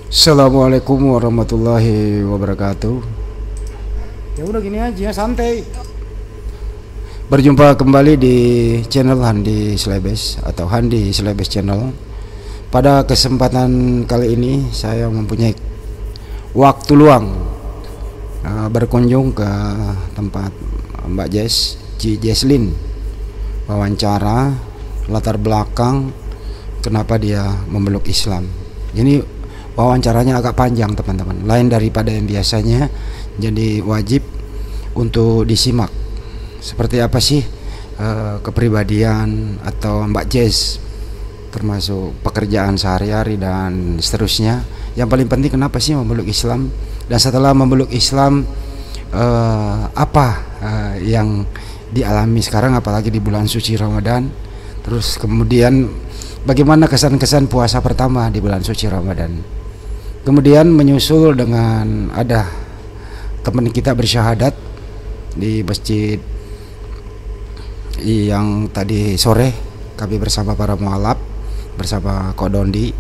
Assalamualaikum warahmatullahi wabarakatuh. Ya udah gini aja, santai. Berjumpa kembali di channel Handi Slebes atau Handi Slebes Channel. Pada kesempatan kali ini saya mempunyai waktu luang berkunjung ke tempat Mbak Jesslyn, wawancara latar belakang kenapa dia memeluk Islam. Ini wawancaranya agak panjang teman-teman, lain daripada yang biasanya, jadi wajib untuk disimak. Seperti apa sih kepribadian atau Mbak Jess, termasuk pekerjaan sehari-hari dan seterusnya. Yang paling penting kenapa sih memeluk Islam, dan setelah memeluk Islam apa yang dialami sekarang, apalagi di bulan suci Ramadan. Terus kemudian bagaimana kesan-kesan puasa pertama di bulan suci Ramadan. Kemudian menyusul dengan ada teman kita bersyahadat di masjid yang tadi sore kami bersama para mualaf bersama Ko Dondi.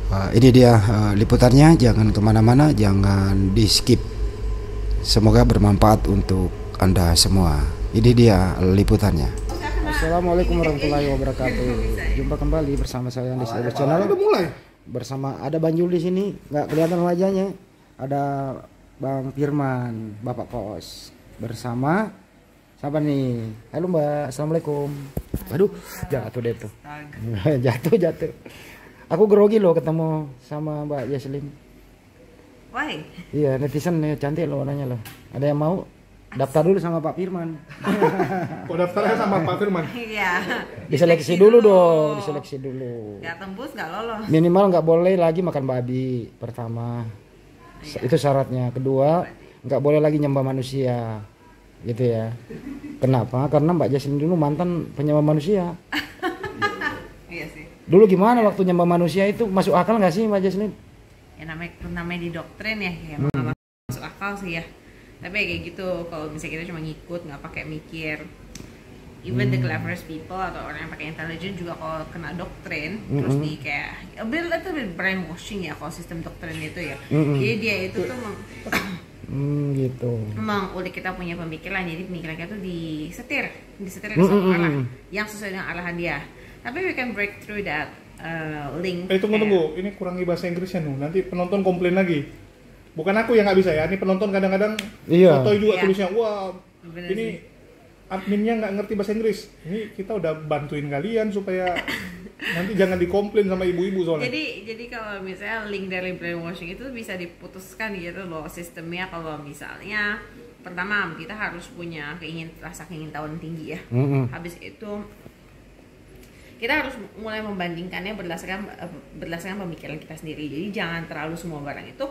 Ini dia liputannya, jangan kemana-mana, jangan di skip. Semoga bermanfaat untuk Anda semua. Ini dia liputannya. Assalamualaikum warahmatullahi wabarakatuh. Jumpa kembali bersama saya di Slebes Channel. Udah mulai. Bersama ada Bang Jul di sini, nggak kelihatan wajahnya. Ada Bang Firman, Bapak Kos. Bersama siapa nih? Halo Mbak, assalamualaikum. Aduh, jatuh deh tuh. jatuh. Aku grogi loh ketemu sama Mbak Jesslyn. Why? Iya, netizen nih cantik loh warnanya loh. Ada yang mau? Daftar dulu sama Pak Firman. Kok daftarnya sama Pak Firman? Iya. Diseleksi dulu dong, diseleksi dulu. Gak tembus, gak lolos. Minimal nggak boleh lagi makan babi pertama. Iya. Itu syaratnya. Kedua, nggak boleh lagi nyembah manusia, gitu ya. Kenapa? Karena Mbak Jesslyn dulu mantan penyembah manusia. Iya sih. Dulu gimana waktu nyembah manusia itu, masuk akal nggak sih Mbak Jesslyn? Ya namanya di doktrin ya, emang gak masuk akal sih ya. Tapi ya kayak gitu, kalau misalnya kita cuma ngikut nggak pakai mikir. Even the cleverest people atau orang yang pakai intelijen juga kalau kena doktrin terus di kayak a little bit brainwashing ya kalau sistem doktrin itu ya. Jadi dia itu tuh Gitu. memang udah kita punya pemikiran, jadi pemikiran kita tuh disetir ke suatu arah yang sesuai dengan arahan dia. Tapi we can break through that link. Tunggu, ini kurangi bahasa Inggrisnya nih. Nanti penonton komplain lagi. Bukan aku yang nggak bisa ya, ini penonton kadang-kadang foto juga tulisnya, wah Bener ini sih. adminnya nggak ngerti bahasa Inggris. Ini kita udah bantuin kalian supaya nanti jangan dikomplain sama ibu-ibu soalnya. Jadi kalau misalnya link dari brainwashing itu bisa diputuskan gitu loh sistemnya. Kalau misalnya pertama kita harus punya rasa keingintahuan tinggi ya. Habis itu kita harus mulai membandingkannya berdasarkan pemikiran kita sendiri. Jadi jangan terlalu semua barang itu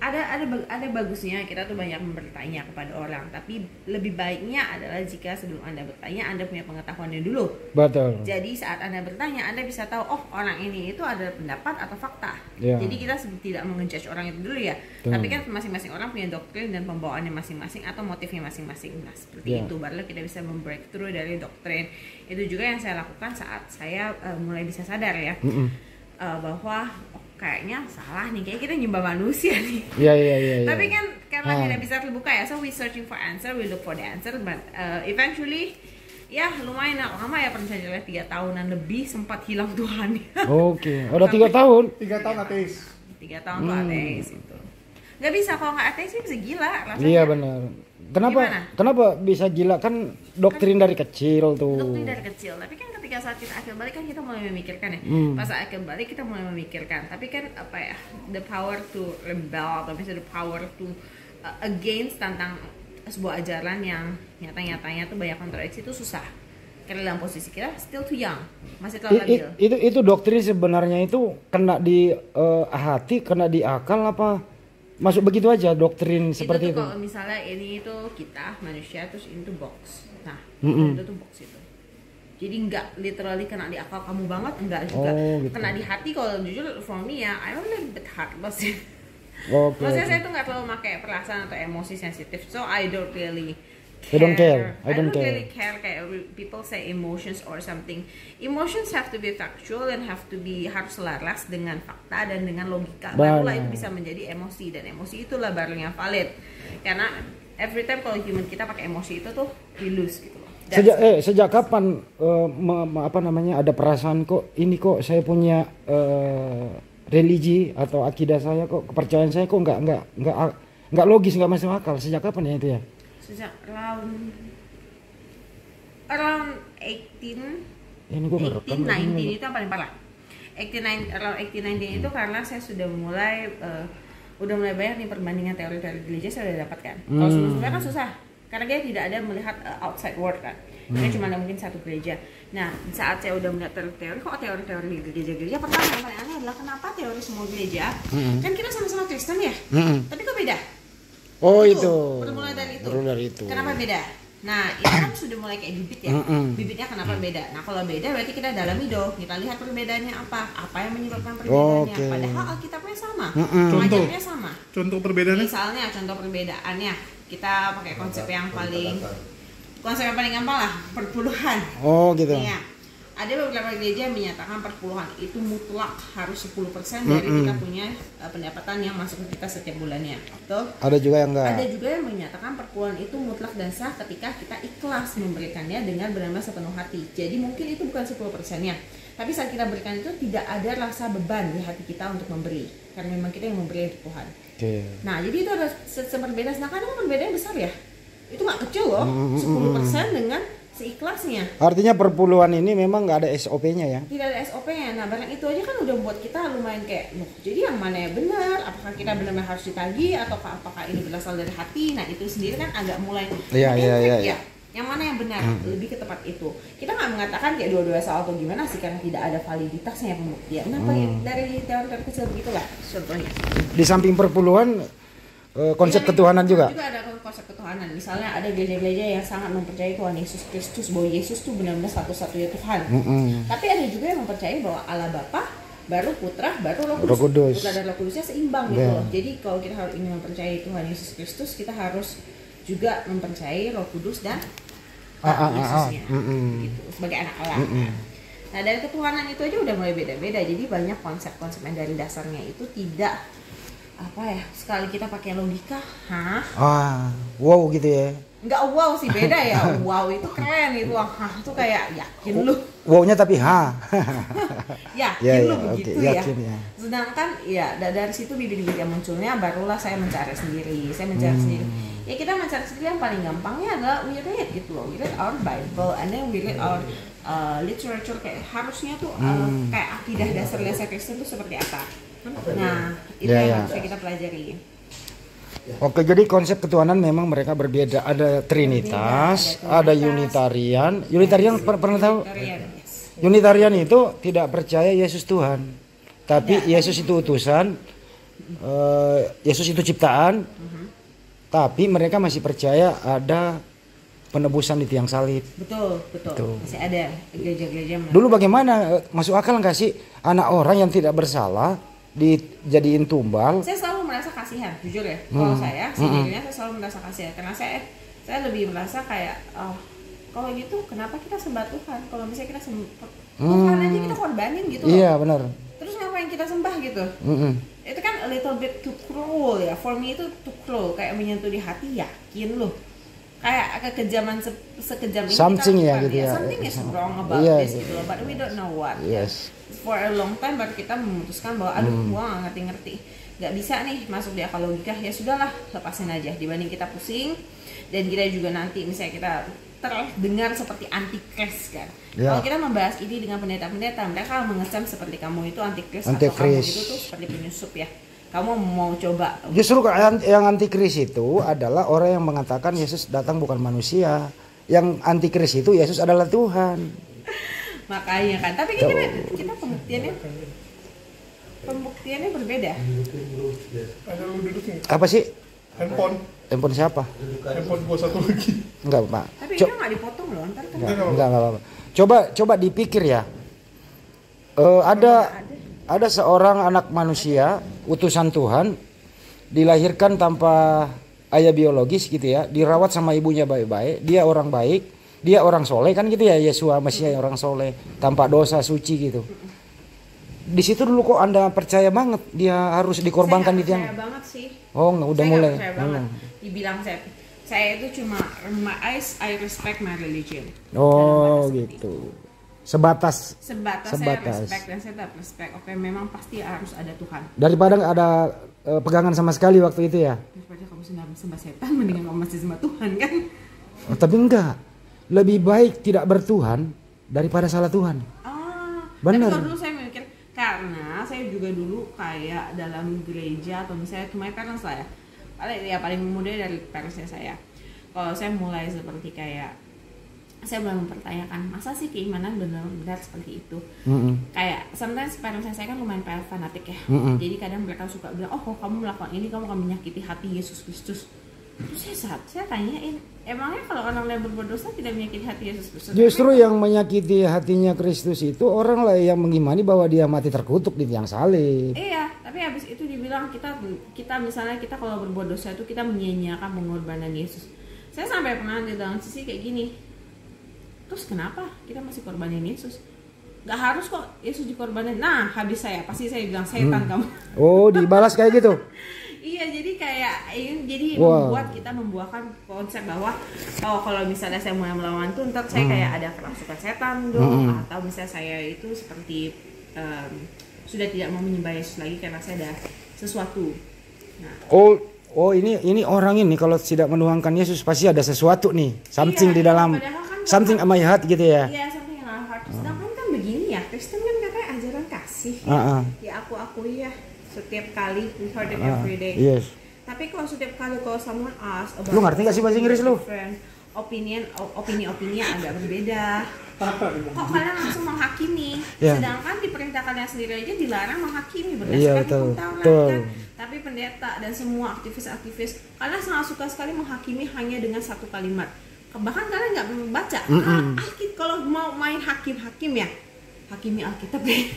ada bagusnya kita tuh banyak bertanya kepada orang, tapi lebih baiknya adalah jika sebelum Anda bertanya Anda punya pengetahuannya dulu. Betul. Jadi saat Anda bertanya Anda bisa tahu orang ini itu ada pendapat atau fakta. Ya. Jadi kita tidak mengejudge orang itu dulu ya. Tapi kan masing-masing orang punya doktrin dan pembawaannya masing-masing atau motifnya masing-masing. Nah seperti itu baru kita bisa membreakthrough dari doktrin. Itu juga yang saya lakukan saat saya mulai bisa sadar ya bahwa kayaknya salah nih, kayak kita nyembah manusia nih. Iya. Tapi kan karena tidak bisa terbuka ya, so we searching for answer, we look for the answer, but eventually ya lumayan lama ya, perjalanan 3 tahunan lebih sempat hilang Tuhan. Oke, udah 3 tahun. 3 tahun ateis. 3 tahun tuh ateis itu. Nggak bisa, kalau nggak ateis sih bisa gila rasanya. Iya benar. Kenapa bisa gila, kan doktrin dari kecil tuh. Doktrin dari kecil, tapi kan ketika saat kita akhir balik kan kita mulai memikirkan ya. Pas akhir balik kita mulai memikirkan, tapi kan apa ya, the power to rebel atau misalnya the power to against tentang sebuah ajaran yang nyata-nyatanya tuh banyak kontradiksi itu susah. Karena dalam posisi kita still too young, masih terlalu labil. Itu doktrin sebenarnya itu kena di hati, kena di akal, apa masuk begitu aja doktrin seperti itu? Kalau misalnya ini itu kita manusia terus ini tuh box. Nah, itu tuh box itu. Jadi nggak literally kena di akal kamu banget, enggak juga. Gitu. Kena di hati, kalau jujur for me ya, I'm a little bit heartless ya. Oke. Maksudnya saya tuh nggak terlalu pakai perasaan atau emosi sensitif, so I don't really care. I don't care. I don't care. really care kayak people say emotions or something. Emotions have to be factual and harus selaras dengan fakta dan dengan logika. Barulah itu bisa menjadi emosi, dan emosi itulah baru yang valid. Karena every time kalau human kita pakai emosi itu tuh we lose gitu loh. Sejak kapan ada perasaan kok saya punya religi atau akidah saya kok, kepercayaan saya kok nggak logis, nggak masuk akal? Sejak kapan ya itu ya? Sejak around 18 ini gua ngerekam 19 itu yang paling parah. 18 itu karena saya sudah mulai banyak nih perbandingan teori-teori gereja saya udah dapatkan. Kalau sebelumnya kan susah karena dia tidak ada melihat outside world kan. Dia cuma ada mungkin satu gereja. Nah, saat saya udah melihat teori-teori, kok teori-teori di gereja-gereja, pertama yang paling aneh adalah kenapa teori semua gereja kan kita sama-sama Kristen ya, tapi kok beda? Itu. Bermula dari itu. Kenapa beda? Nah, itu kan sudah mulai kayak bibit ya. Bibitnya kenapa beda? Nah, kalau beda berarti kita dalami dong. Kita lihat perbedaannya apa yang menyebabkan perbedaannya. Padahal Alkitabnya sama, pengajarnya sama. Contoh perbedaannya? Misalnya contoh perbedaannya, kita pakai konsep yang paling gampang lah, perpuluhan. Oh gitu. Iya. Ada beberapa gereja yang menyatakan perpuluhan itu mutlak harus 10% dari kita punya pendapatan yang masuk ke kita setiap bulannya. Betul? Ada juga yang enggak. Ada juga yang menyatakan perpuluhan itu mutlak dan sah ketika kita ikhlas memberikannya dengan benar-benar sepenuh hati. Jadi mungkin itu bukan 10%-nya. Tapi saat kita berikan itu tidak ada rasa beban di hati kita untuk memberi. Karena memang kita yang memberi untuk Tuhan. Nah, jadi itu ada seperbedaan. Nah, kadang perbedaannya besar ya. Itu nggak kecil loh, 10% dengan seikhlasnya. Artinya perpuluhan ini memang nggak ada SOP-nya ya? Tidak ada SOP-nya. Nah, barang itu aja kan udah buat kita lumayan kayak, loh, jadi yang mana yang benar? Apakah kita benar-benar harus ditagih atau apakah ini berasal dari hati? Nah, itu sendiri kan agak mulai. Iya. Yang mana yang benar? Lebih ke tepat itu. Kita nggak mengatakan kayak dua-dua salah atau gimana sih, karena tidak ada validitasnya pembuktian. Nah, dari teori-teori kecil begitulah contohnya. Di samping perpuluhan, konsep ketuhanan juga. Juga ada konsep ketuhanan. Misalnya ada gereja-gereja yang sangat mempercayai Tuhan Yesus Kristus, bahwa Yesus tuh benar-benar satu-satunya Tuhan. Tapi ada juga yang mempercayai bahwa Allah Bapa, baru Putra, baru Roh Kudus. Putra dan Roh Kudusnya seimbang gitu loh. Jadi kalau kita harus ingin mempercayai Tuhan Yesus Kristus, kita harus juga mempercayai Roh Kudus dan Yesusnya gitu, sebagai anak Allah. Nah, dari ketuhanan itu aja udah mulai beda-beda. Jadi banyak konsep-konsep yang dari dasarnya itu tidak sekali kita pakai logika, wow gitu ya. Enggak wow sih, beda ya. Wow itu keren itu, itu kayak yakin lu. Wow-nya tapi yakin lu begitu ya. Yakin, ya. Sedangkan ya dari situ bibit-bibit yang munculnya barulah saya mencari sendiri. Ya kita mencari sendiri yang paling gampangnya adalah we read gitu loh. We read our Bible and then we read our literature, kayak harusnya tuh kayak akidah dasar Kristen tuh seperti apa. Nah, itu yang harusnya kita pelajari. Oke, jadi konsep ketuhanan memang mereka berbeda. Ada Trinitas, ada Unitarian. Unitarian pernah tahu? Unitarian itu tidak percaya Yesus Tuhan, tapi Yesus itu utusan, Yesus itu ciptaan. Tapi mereka masih percaya ada penebusan di tiang salib. Betul. Masih ada gereja-gereja. Dulu bagaimana, masuk akal nggak sih anak orang yang tidak bersalah dijadiin tumbal? Saya selalu merasa kasihan, jujur ya. Kalau saya sendirinya saya selalu merasa kasihan karena saya lebih merasa kayak kalau gitu kenapa kita sembah Tuhan? Kalau misalnya kita Tuhan aja kita korbanin gitu loh. Iya, benar. Terus ngapain kita sembah gitu? Itu kan a little bit too cruel ya. For me itu too cruel, kayak menyentuh di hati, yakin loh. Kayak kekejaman sekejam ini something ya gitu ya. Something is wrong about this gitu loh, but we don't know what. Yes. For a long time baru kita memutuskan bahwa gua nggak ngerti-ngerti, nggak bisa nih masuk di akal logika, ya sudahlah lepasin aja dibanding kita pusing dan kita juga nanti misalnya kita terdengar seperti antikris kan. Kalau kita membahas ini dengan pendeta-pendeta, mereka mengecam seperti kamu itu antikris atau kamu itu tuh seperti penyusup ya. Kamu mau coba? Justru yang antikris itu adalah orang yang mengatakan Yesus datang bukan manusia. Yang antikris itu Yesus adalah Tuhan. Makanya kan, tapi kita pembuktiannya berbeda. Ada lu duduknya. Apa sih? Handphone siapa? Handphone gua satu lagi. Enggak, Pak. Tapi itu nggak dipotong loh, ntar kan. Enggak apa-apa. Coba dipikir ya. Ada seorang anak manusia, utusan Tuhan, dilahirkan tanpa ayah biologis gitu ya, dirawat sama ibunya baik-baik, dia orang baik, dia orang soleh kan gitu ya, Yesua Mesias orang soleh, tanpa dosa, suci gitu. Di situ dulu kok Anda percaya banget dia harus dikorbankan di tiang? Saya banget sih. Oh, udah Saya mulai. Percaya banget. Dibilang saya itu cuma I respect my religion. Oh, gitu. Sebatas. Saya respect dan saya tetap respect. Oke, memang pasti harus ada Tuhan. Daripada nggak ada pegangan sama sekali waktu itu ya. Daripada kamu sembah setan, mendingan kamu masih sembah Tuhan kan? Oh, tapi enggak. Lebih baik tidak bertuhan daripada salah Tuhan. Benar. Tapi kalau dulu saya mikir, karena saya juga dulu kayak dalam gereja atau misalnya to my parents lah ya, paling muda dari parentsnya saya. Kalau saya mulai seperti kayak saya mulai mempertanyakan, masa sih keimanan benar-benar seperti itu? Kayak sometimes parents saya kan lumayan fanatik ya. Jadi kadang mereka suka bilang, oh kamu melakukan ini kamu akan menyakiti hati Yesus Kristus. Terus saya tanyain, emangnya kalau orang lain berbuat dosa tidak menyakiti hati Yesus Kristus? Justru yang menyakiti hatinya Kristus itu orang lain yang mengimani bahwa dia mati terkutuk di tiang salib. Iya, tapi habis itu dibilang kita misalnya kita kalau berbuat dosa itu kita menyia-nyiakan pengorbanan Yesus. Saya sampai pernah di dalam sisi kayak gini. Terus kenapa kita masih korbanin Yesus? Gak harus kok Yesus dikorbanin. Nah, habis pasti saya bilang setan kamu. Oh, dibalas kayak gitu. Iya, jadi kayak membuat kita membuahkan konsep bahwa kalau misalnya saya mulai melawan itu ntar saya kayak ada kerasukan setan dong, atau misalnya saya itu seperti sudah tidak mau menyembah Yesus lagi karena saya ada sesuatu. Nah. Oh ini orang ini kalau tidak menuhankan Yesus pasti ada sesuatu nih, something di dalam, kan something in my heart gitu ya. Iya, something in our heart. Sedangkan kan begini ya, Kristen kan katanya ajaran kasih. Ya aku akui ya. Setiap kali we heard it every day. Yes. Tapi kalau setiap kali kalau someone ask about, lu ngerti gak sih bahasa Inggris lu? Opini yang agak berbeda. Kok kalian langsung menghakimi? Sedangkan di perintah kalian sendiri aja dilarang menghakimi berdasarkan hukum Taurat kan. Tapi pendeta dan semua aktivis kalian sangat suka sekali menghakimi hanya dengan satu kalimat. Bahkan kalian nggak membaca. Kalau mau main hakim ya, hakimi Alkitab deh.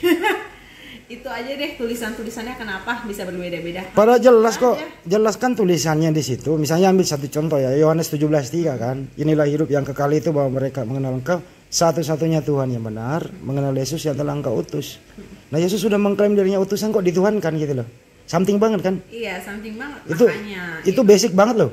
Itu aja deh tulisannya kenapa bisa berbeda-beda. Padahal jelas kok, jelas kan tulisannya di situ. Misalnya ambil satu contoh ya, Yohanes 17:3 kan. Inilah hidup yang kekal itu bahwa mereka mengenal Engkau satu-satunya Tuhan yang benar, mengenal Yesus yang telah Engkau utus. Nah, Yesus sudah mengklaim dirinya utusan kok dituhankan gitu loh. Something banget kan? Iya, something banget. Itu basic banget loh.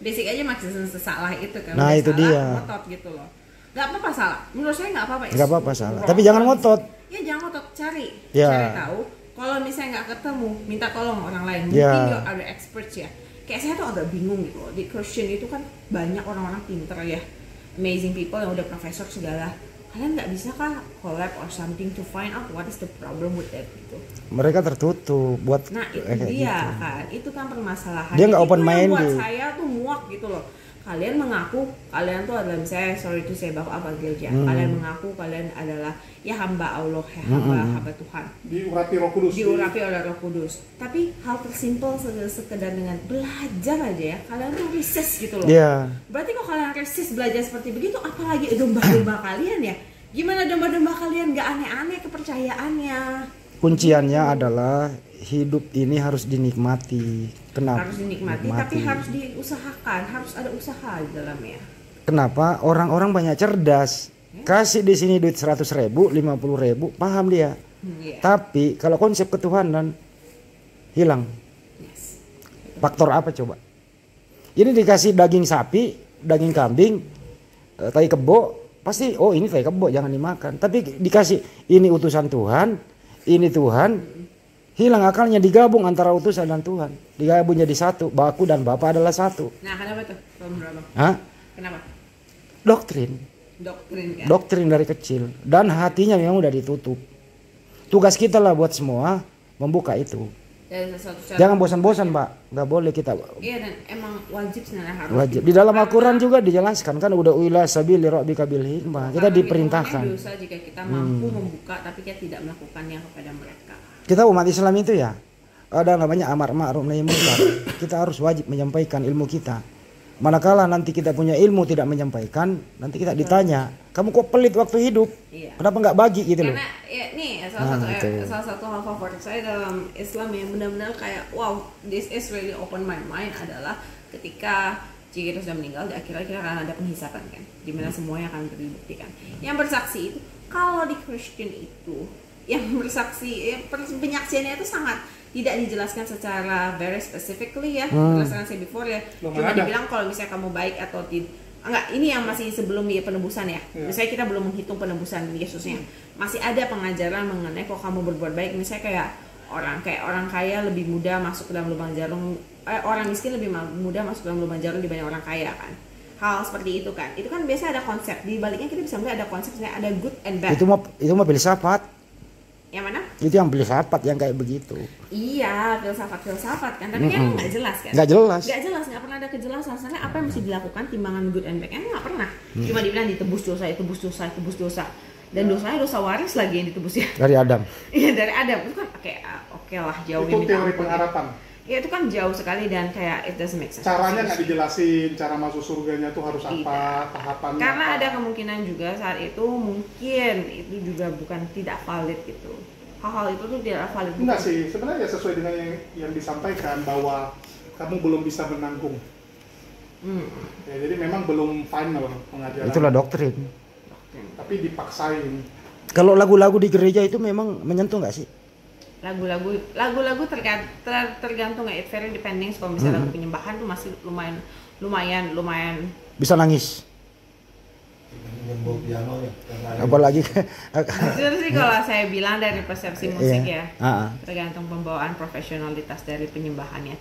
Basic aja maksudnya salah itu kan. Nah, itu dia. Ngotot gitu loh. Gak apa-apa salah. Menurut saya gak apa-apa. Gak apa-apa salah. Tapi jangan ngotot. Ya jangan ngotot, cari tahu. Kalau misalnya nggak ketemu, minta tolong orang lain. Mungkin ada experts ya. Kayak saya tuh agak bingung gitu. Di Christian itu kan banyak orang-orang pinter ya, amazing people yang udah profesor segala. Kalian nggak bisa kah collab or something to find out what is the problem with that gitu? Mereka tertutup buat. Nah itu dia gitu. Kan, itu kan permasalahan. Dia nggak open minded. Buat saya tuh muak gitu loh. Kalian mengaku kalian tuh adalah misalnya sorry to say bapak apa gereja. Kalian mengaku kalian adalah ya hamba Allah ya hamba Tuhan. Diurapi Roh Kudus. Diurapi oleh Roh Kudus. Tapi hal tersimpel sekedar dengan belajar aja ya. Kalian tuh resist gitu loh. Yeah. Berarti kalau kalian resist belajar seperti begitu, apalagi domba-domba kalian ya? Gimana domba-domba kalian nggak aneh-aneh kepercayaannya? Kunciannya adalah hidup ini harus dinikmati. Kenapa? Harus dinikmati, tapi harus diusahakan, harus ada usaha di dalamnya. Kenapa? Orang-orang banyak cerdas. Kasih di sini duit 100.000, 50.000, paham dia. Tapi kalau konsep ketuhanan hilang. Faktor apa coba? Ini dikasih daging sapi, daging kambing, tai kebo, pasti ini tai kebo jangan dimakan. Tapi dikasih ini utusan Tuhan, ini Tuhan. Hilang akalnya, digabung antara utusan dan Tuhan. Digabung jadi satu. Aku dan Bapa adalah satu. Nah, kenapa tuh? Kenapa? Doktrin kan? Doktrin dari kecil. Dan hatinya memang udah ditutup. Tugas kita lah buat semua membuka itu. Jangan bosan-bosan, Pak. Nggak boleh kita. Iya, dan emang wajib sebenarnya harus. Wajib. Di dalam Al-Quran juga dijelaskan kan udah uila sabili rabbika bil hikmah. Kita diperintahkan. Dosa jika kita mampu membuka tapi kita tidak melakukannya kepada mereka. Kita umat Islam itu ya ada namanya amar ma'ruf nahi munkar. Kita harus wajib menyampaikan ilmu kita. Manakala nanti kita punya ilmu tidak menyampaikan, nanti kita ditanya, kamu kok pelit waktu hidup? Kenapa nggak bagi gitu loh? Karena ya, nih salah satu hal favorit saya dalam Islam yang benar-benar kayak wow, this is really open my mind adalah ketika jika kita sudah meninggal, di akhirnya kita akan ada penghisapan kan, dimana semuanya akan dibuktikan. Yang bersaksi itu, kalau di Christian itu, yang bersaksi, penyaksiannya itu sangat tidak dijelaskan secara very specifically ya, berdasarkan saya before ya. Cuma dibilang kalau misalnya kamu baik atau tidak. Enggak, ini yang masih sebelum ya penebusan ya. Misalnya kita belum menghitung penebusan Yesusnya. Masih ada pengajaran mengenai kalau kamu berbuat baik, misalnya kayak orang kaya lebih mudah masuk ke dalam lubang jarum, orang miskin lebih mudah masuk ke dalam lubang jarum dibanding orang kaya kan. Hal seperti itu kan. Itu kan biasa ada konsep. Di baliknya kita bisa melihat ada konsep, ada good and bad. Itu mah filsafat. Yang mana? Itu yang filsafat yang kayak begitu. Iya, filsafat kan. Tapi kan nggak jelas kan? Nggak jelas. Nggak pernah ada kejelasan. Soalnya apa yang mesti dilakukan timbangan good and bad kan nggak pernah. Cuma dibilang ditebus dosa. Dan dosanya dosa waris lagi yang ditebus ya. Dari Adam. Iya dari Adam. Itu kan oke lah jauh. Itu teori pengharapan. Ya itu kan jauh sekali dan kayak it doesn't make sense. Caranya nggak dijelasin, cara masuk surganya tuh harus apa, tahapannya. Karena apa. ada kemungkinan juga saat itu mungkin itu juga bukan tidak valid gitu. Hal-hal itu tuh tidak valid. Enggak sih, sebenarnya sesuai dengan yang disampaikan bahwa kamu belum bisa menanggung. Ya, jadi memang belum final pengajaran. Itulah doktrin. Tapi dipaksain. Kalau lagu-lagu di gereja itu memang menyentuh nggak sih? Lagu-lagu tergantung ya, it very depending. Kalau misalnya lagu penyembahan tuh masih lumayan bisa nangis. Apalagi jujur sih kalau saya bilang dari persepsi musik ya, tergantung pembawaan profesionalitas dari penyembahannya,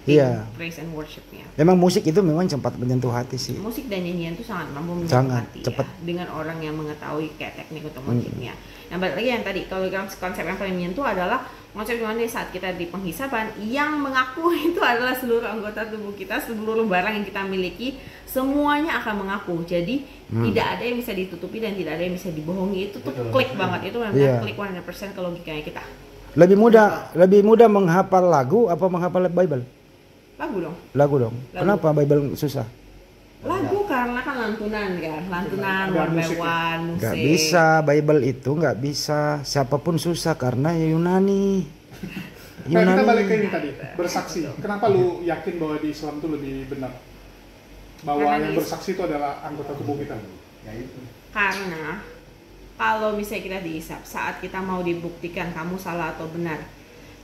praise and worshipnya. Memang musik itu memang cepat menyentuh hati sih. Musik dan nyanyian itu sangat mampu menyentuh hati cepat. Ya, dengan orang yang mengetahui kayak teknik untuk musiknya. Yang balik lagi yang tadi kalau konsep yang paling menyentuh adalah konsep dimana saat kita di penghisapan yang mengaku itu adalah seluruh anggota tubuh kita, seluruh barang yang kita miliki, semuanya akan mengaku. Jadi tidak ada yang bisa ditutupi dan tidak ada yang bisa dibohongi. Itu tuh klik banget, itu benar klik 100% ke logikanya kita. Lebih mudah menghafal lagu apa menghafal Bible? Lagu dong. Kenapa Bible susah? Lagu karena kan lantunan one by one, musik. Gak bisa, Bible itu gak bisa. Siapapun susah karena Yunani. Nah, kita balik ke ini tadi, bersaksi. Kenapa lu yakin bahwa di Islam itu lebih benar? Bahwa karena yang bersaksi itu adalah anggota tubuh kita? Karena kalau misalnya kita dihisap, saat kita mau dibuktikan kamu salah atau benar,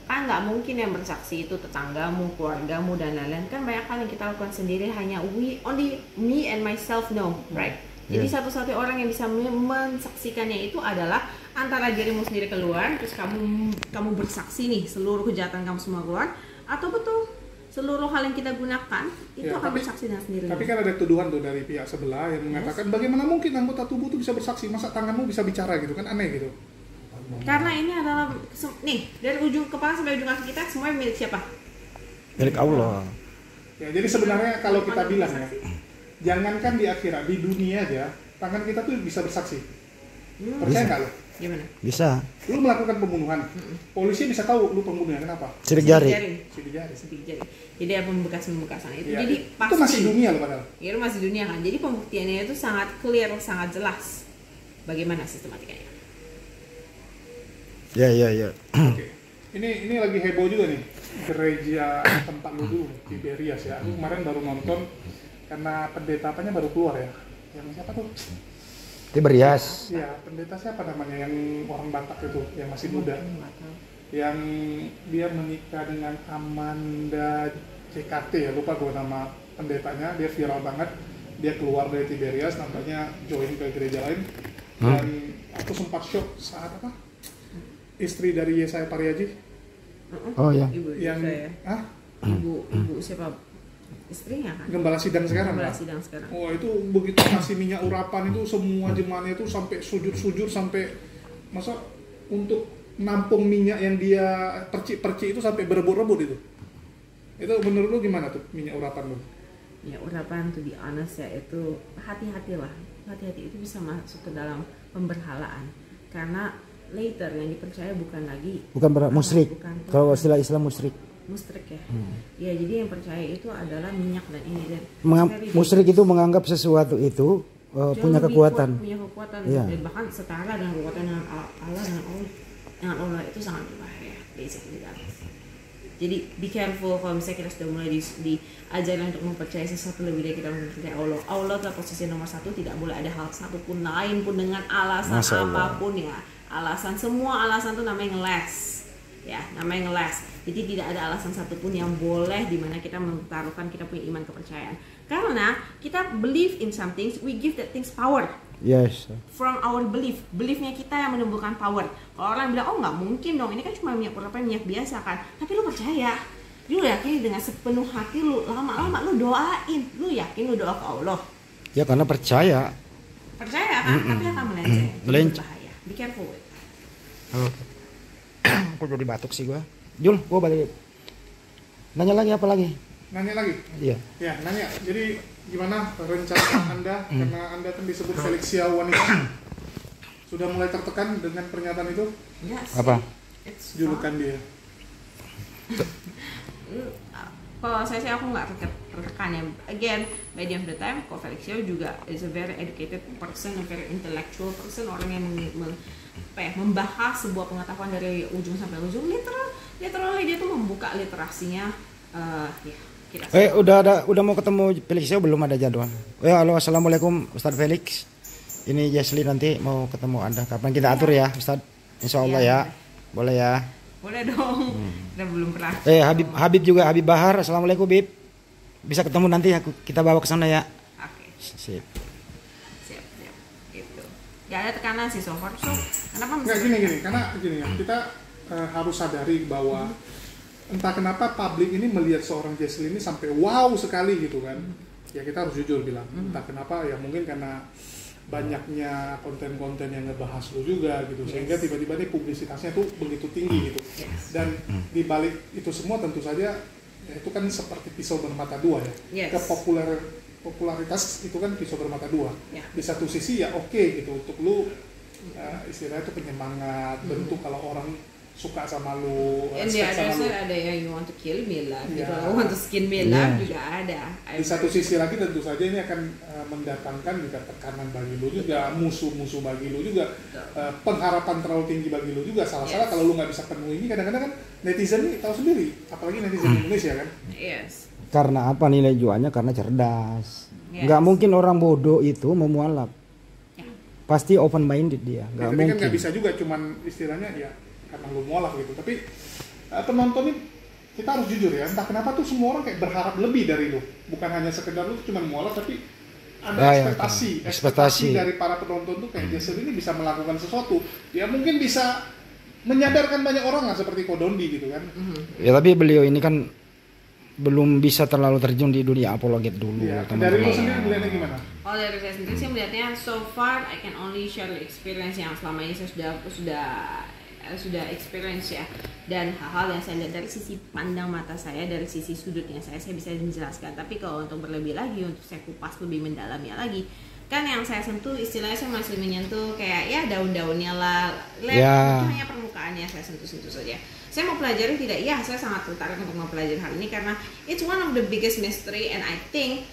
kan nggak mungkin yang bersaksi itu tetanggamu, keluargamu dan lain-lain. Kan banyak hal yang kita lakukan sendiri, hanya only me and myself know, right? Jadi satu-satunya orang yang bisa mensaksikannya itu adalah antara dirimu sendiri keluar, terus kamu bersaksi nih seluruh kejahatan kamu semua keluar, atau betul seluruh hal yang kita gunakan itu akan bersaksi dengan sendiri. Tapi kan ada tuduhan tuh dari pihak sebelah yang mengatakan bagaimana mungkin anggota tubuh itu bisa bersaksi, masa tanganmu bisa bicara gitu kan, aneh gitu. Karena ini adalah nih dari ujung kepala sampai ujung kaki kita semuanya milik siapa? Milik Allah. Ya jadi sebenarnya kalau kita bilang ya, jangankan di akhirat, di dunia aja tangan kita tuh bisa bersaksi. Percaya nggak lo? Gimana? Bisa. Lu melakukan pembunuhan, polisi bisa tahu lu pembunuhnya kenapa? Sidik jari. Jadi ada pembekas-pembekasan itu. Ya, jadi pasti. Itu masih dunia loh padahal. Ya itu masih dunia kan. Jadi pembuktiannya itu sangat clear, sangat jelas. Bagaimana sistematikanya? Ya. Oke. Ini lagi heboh juga nih gereja tempat lu dulu Tiberias ya. Aku kemarin baru nonton karena pendeta apanya baru keluar ya. Yang siapa tuh? Tiberias. Ya, pendeta siapa namanya yang orang Batak itu yang masih muda. Yang dia menikah dengan Amanda CKT ya, lupa gue nama pendetanya, dia viral banget. Dia keluar dari Tiberias, nampaknya join ke gereja lain. Dan aku sempat shock saat apa? Istri dari Yesaya Pariaji. Oh ya. Ibu siapa? Istrinya kan? Gembala sidang sekarang. Oh itu begitu kasih minyak urapan itu semua jemaatnya itu sampai sujud sampai masa untuk nampung minyak yang dia percik-percik itu sampai berebut-rebut itu. Itu menurut lu gimana tuh minyak urapan lu? Ya urapan tuh di honest ya itu hati-hatilah. Hati-hati itu bisa masuk ke dalam pemberhalaan karena later yang dipercaya bukan musyrik. Kalau istilah Islam musyrik ya. Ya jadi yang percaya itu adalah minyak dan ini dan musyrik itu menganggap sesuatu itu punya kekuatan. Dan bahkan setara dengan kekuatan dengan Allah dengan Allah. dengan Allah itu sangat berbahaya, basically guys. Jadi be careful kalau misalnya kita sudah mulai diajarin untuk mempercayai sesuatu lebih dari kita mempercayai Allah. Allah adalah posisi nomor satu, tidak boleh ada hal satupun lain pun dengan alasan apapun ya. Alasan, semua alasan itu namanya ngeles. Ya, namanya ngeles. Jadi tidak ada alasan satupun yang boleh dimana kita mentaruhkan kita punya iman kepercayaan. Karena kita believe in something, we give that things power. Yes. From our beliefnya kita yang menumbuhkan power. Kalau orang bilang, oh nggak mungkin dong, ini kan cuma minyak minyak biasa kan. Tapi lu percaya, lu yakin dengan sepenuh hati lu, lama-lama lu doain, lu yakin lu doa ke Allah. Ya karena percaya. Percaya kan, tapi akan melenceng. Berbahaya. Be careful with that. Halo. Aku jadi batuk sih gua. Jul, gua balik. Nanya lagi apa lagi? Nanya lagi? Iya. Ya, nanya. Jadi gimana rencana Anda, karena Anda kan disebut Felixia wanita, sudah mulai tertekan dengan pernyataan itu? Yes. Apa? Julukan dia. Kalau saya sih aku nggak tertekan ya. Again, by the end of the time, Ko Felixia juga is a very educated person, a very intellectual person, orang yang membahas sebuah pengetahuan dari ujung sampai ujung. Literally dia tuh membuka literasinya. Ya. Udah mau ketemu Felixia belum ada jadwal? Halo, assalamualaikum Ustadz Felix. Ini Jesli nanti mau ketemu Anda. Kapan kita atur ya, Ustadz? Insya Allah ya. Boleh ya? Boleh dong. Kita belum pernah. Habib juga, Habib Bahar. Assalamualaikum Bib. Bisa ketemu nanti kita bawa ke sana ya. Oke. Siap. Gitu. Gak ada tekanan sih so far. So, kenapa nggak gini karena gini ya, kita harus sadari bahwa entah kenapa publik ini melihat seorang Jesli ini sampai wow sekali gitu kan. Ya kita harus jujur bilang, entah kenapa ya mungkin karena banyaknya konten-konten yang ngebahas lu juga gitu, sehingga tiba-tiba nih publisitasnya tuh begitu tinggi gitu. Dan di balik itu semua tentu saja ya itu kan seperti pisau bermata dua ya. Popularitas itu kan pisau bermata dua. Di satu sisi ya oke gitu untuk lu istilahnya itu penyemangat, bentuk kalau orang suka sama lu, respect sama lu. Ada yang you want to kill me lah, gitu. Want to skin me lah juga ada. Di satu sisi lagi tentu saja ini akan mendatangkan juga tekanan bagi lu juga, musuh-musuh bagi lu juga, pengharapan terlalu tinggi bagi lu juga. Salah-salah kalau lu nggak bisa penuhi ini, kadang-kadang kan netizen nih tahu sendiri, apalagi netizen Indonesia kan. Yes. Karena apa nilai jualnya? Karena cerdas. Nggak mungkin orang bodoh itu memualaf. Pasti open minded dia. Nggak tapi mungkin. Kan nggak bisa juga, cuman istilahnya ya karena lu mualaf gitu. Tapi penonton ini kita harus jujur ya, entah kenapa tuh semua orang kayak berharap lebih dari lu, bukan hanya sekedar lu cuma mualaf, tapi ada ekspektasi dari para penonton tuh kayak Jesli ini bisa melakukan sesuatu ya, mungkin bisa menyadarkan banyak orang lah seperti Kodondi gitu kan. Ya tapi beliau ini kan belum bisa terlalu terjun di dunia apologet dulu. Ya, dari lu sendiri melihatnya gimana? Kalau dari saya sendiri sih melihatnya so far I can only share the experience yang selama ini saya sudah experience ya, dan hal-hal yang saya lihat dari sisi pandang mata saya, dari sisi sudutnya saya bisa menjelaskan. Tapi kalau untuk berlebih lagi, untuk saya kupas lebih mendalamnya lagi, kan yang saya sentuh istilahnya saya masih menyentuh kayak ya daun-daunnya lah, itu hanya permukaannya saya sentuh-sentuh saja. Saya mau pelajari tidak? Ya, saya sangat tertarik untuk mempelajari hal ini karena it's one of the biggest mystery, and I think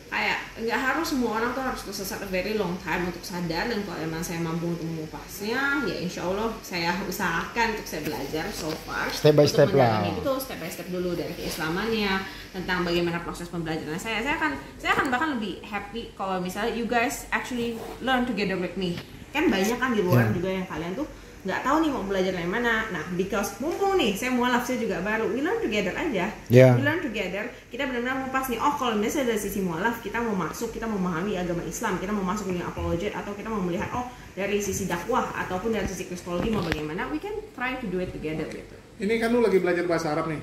kayak nggak harus semua orang tuh harus tersesat a very long time untuk sadar, dan kalau emang saya mampu untuk mengupasnya ya insya Allah saya usahakan untuk saya belajar so far step by step lah. Itu step by step dulu dari keislamannya, tentang bagaimana proses pembelajaran saya akan bahkan lebih happy kalau misalnya you guys actually learn together with me. Kan banyak kan di luar juga yang kalian tuh nggak tahu nih mau belajar dari mana. Nah, because mumpung nih saya mualaf, saya juga baru, we learn together aja. We learn together, kita benar-benar mengupas nih, oh kalau misalnya dari sisi mualaf kita mau masuk, kita mau memahami agama Islam, kita mau masuk dunia apologet, atau kita mau melihat oh dari sisi dakwah ataupun dari sisi kristologi mau bagaimana, we can try to do it together gitu. Ini kan lu lagi belajar bahasa Arab nih.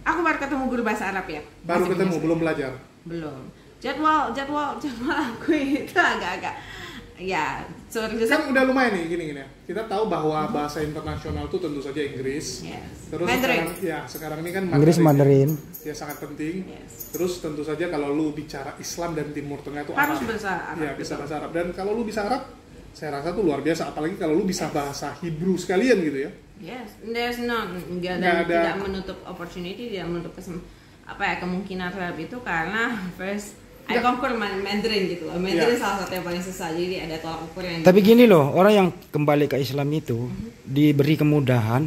Aku baru ketemu guru bahasa Arab ya. Baru ketemu, belum belajar. Belum. Jadwal aku itu agak-agak ya, kan udah lumayan nih gini ya. Kita tahu bahwa bahasa internasional itu tentu saja Inggris. Terus sekarang ini kan Mandarin. Ya sangat penting. Terus tentu saja kalau lu bicara Islam dan Timur Tengah itu harus bahasa Arab. Ya, bisa bahasa Arab. Dan kalau lu bisa Arab, saya rasa tuh luar biasa, apalagi kalau lu bisa bahasa Hebrew sekalian gitu ya. There's tidak menutup opportunity, tidak menutup kemungkinan terhadap itu, karena first I conquer Mandarin gitu loh. Mandarin salah satu yang paling susah. Jadi ada tolak ukur yang. Tapi gini loh, orang yang kembali ke Islam itu diberi kemudahan,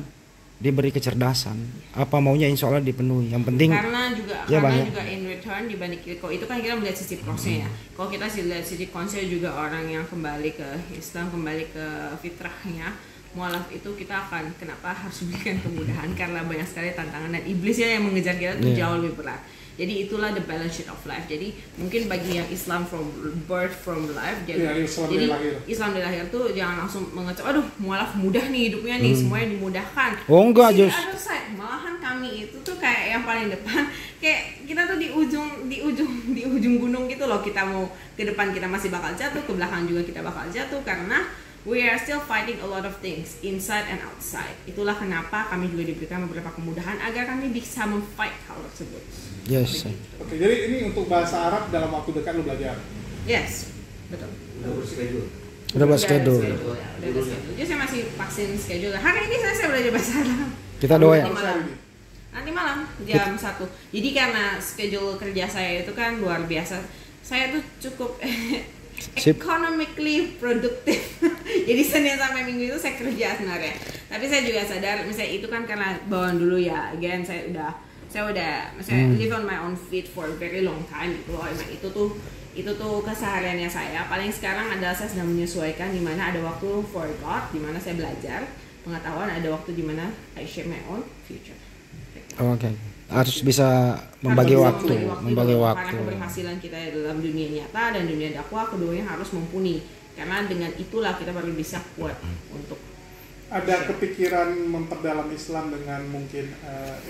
diberi kecerdasan. Apa maunya insya Allah dipenuhi. Yang penting. Karena juga in return dibanding kalau itu kan kita melihat sisi prosnya ya. Kalau kita lihat sisi konsnya juga orang yang kembali ke Islam, kembali ke fitrahnya. Mualaf itu kita akan kenapa harus berikan kemudahan karena banyak sekali tantangan dan iblisnya yang mengejar kita itu jauh lebih berat. Jadi itulah the balance sheet of life. Jadi mungkin bagi yang Islam from birth from life, jadi Islam dari lahir tuh jangan langsung mengecap, aduh mualaf mudah nih hidupnya nih, semuanya dimudahkan. Oh enggak, malahan kami itu tuh kayak yang paling depan, kayak kita tuh di ujung gunung gitu loh. Kita mau ke depan kita masih bakal jatuh, ke belakang juga kita bakal jatuh karena we are still fighting a lot of things inside and outside. Itulah kenapa kami juga diberikan beberapa kemudahan agar kami bisa memfight hal tersebut. Yes. Oke, jadi ini untuk bahasa Arab dalam waktu dekat lu belajar. Yes, betul. Udah buat schedule. Jadi saya masih vaksin schedule. Hari ini saya belajar bahasa Arab. Kita doain. Nanti malam jam 1. Jadi karena schedule kerja saya itu kan luar biasa. Saya tuh cukup economically produktif. Jadi Senin sampai Minggu itu saya kerja sebenarnya. Tapi saya juga sadar misalnya itu kan karena bawaan dulu ya. Again saya udah misalnya live on my own feet for a very long time gitu loh. Emang itu tuh kesehariannya saya. Paling sekarang adalah saya sedang menyesuaikan di mana ada waktu for God, di mana saya belajar pengetahuan, ada waktu di mana I shape my own future. Oke. Harus bisa membagi waktu. Karena keberhasilan kita dalam dunia nyata dan dunia dakwah keduanya harus mumpuni. Karena dengan itulah kita baru bisa kuat untuk. Ada kepikiran memperdalam Islam dengan mungkin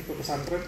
ikut pesantren?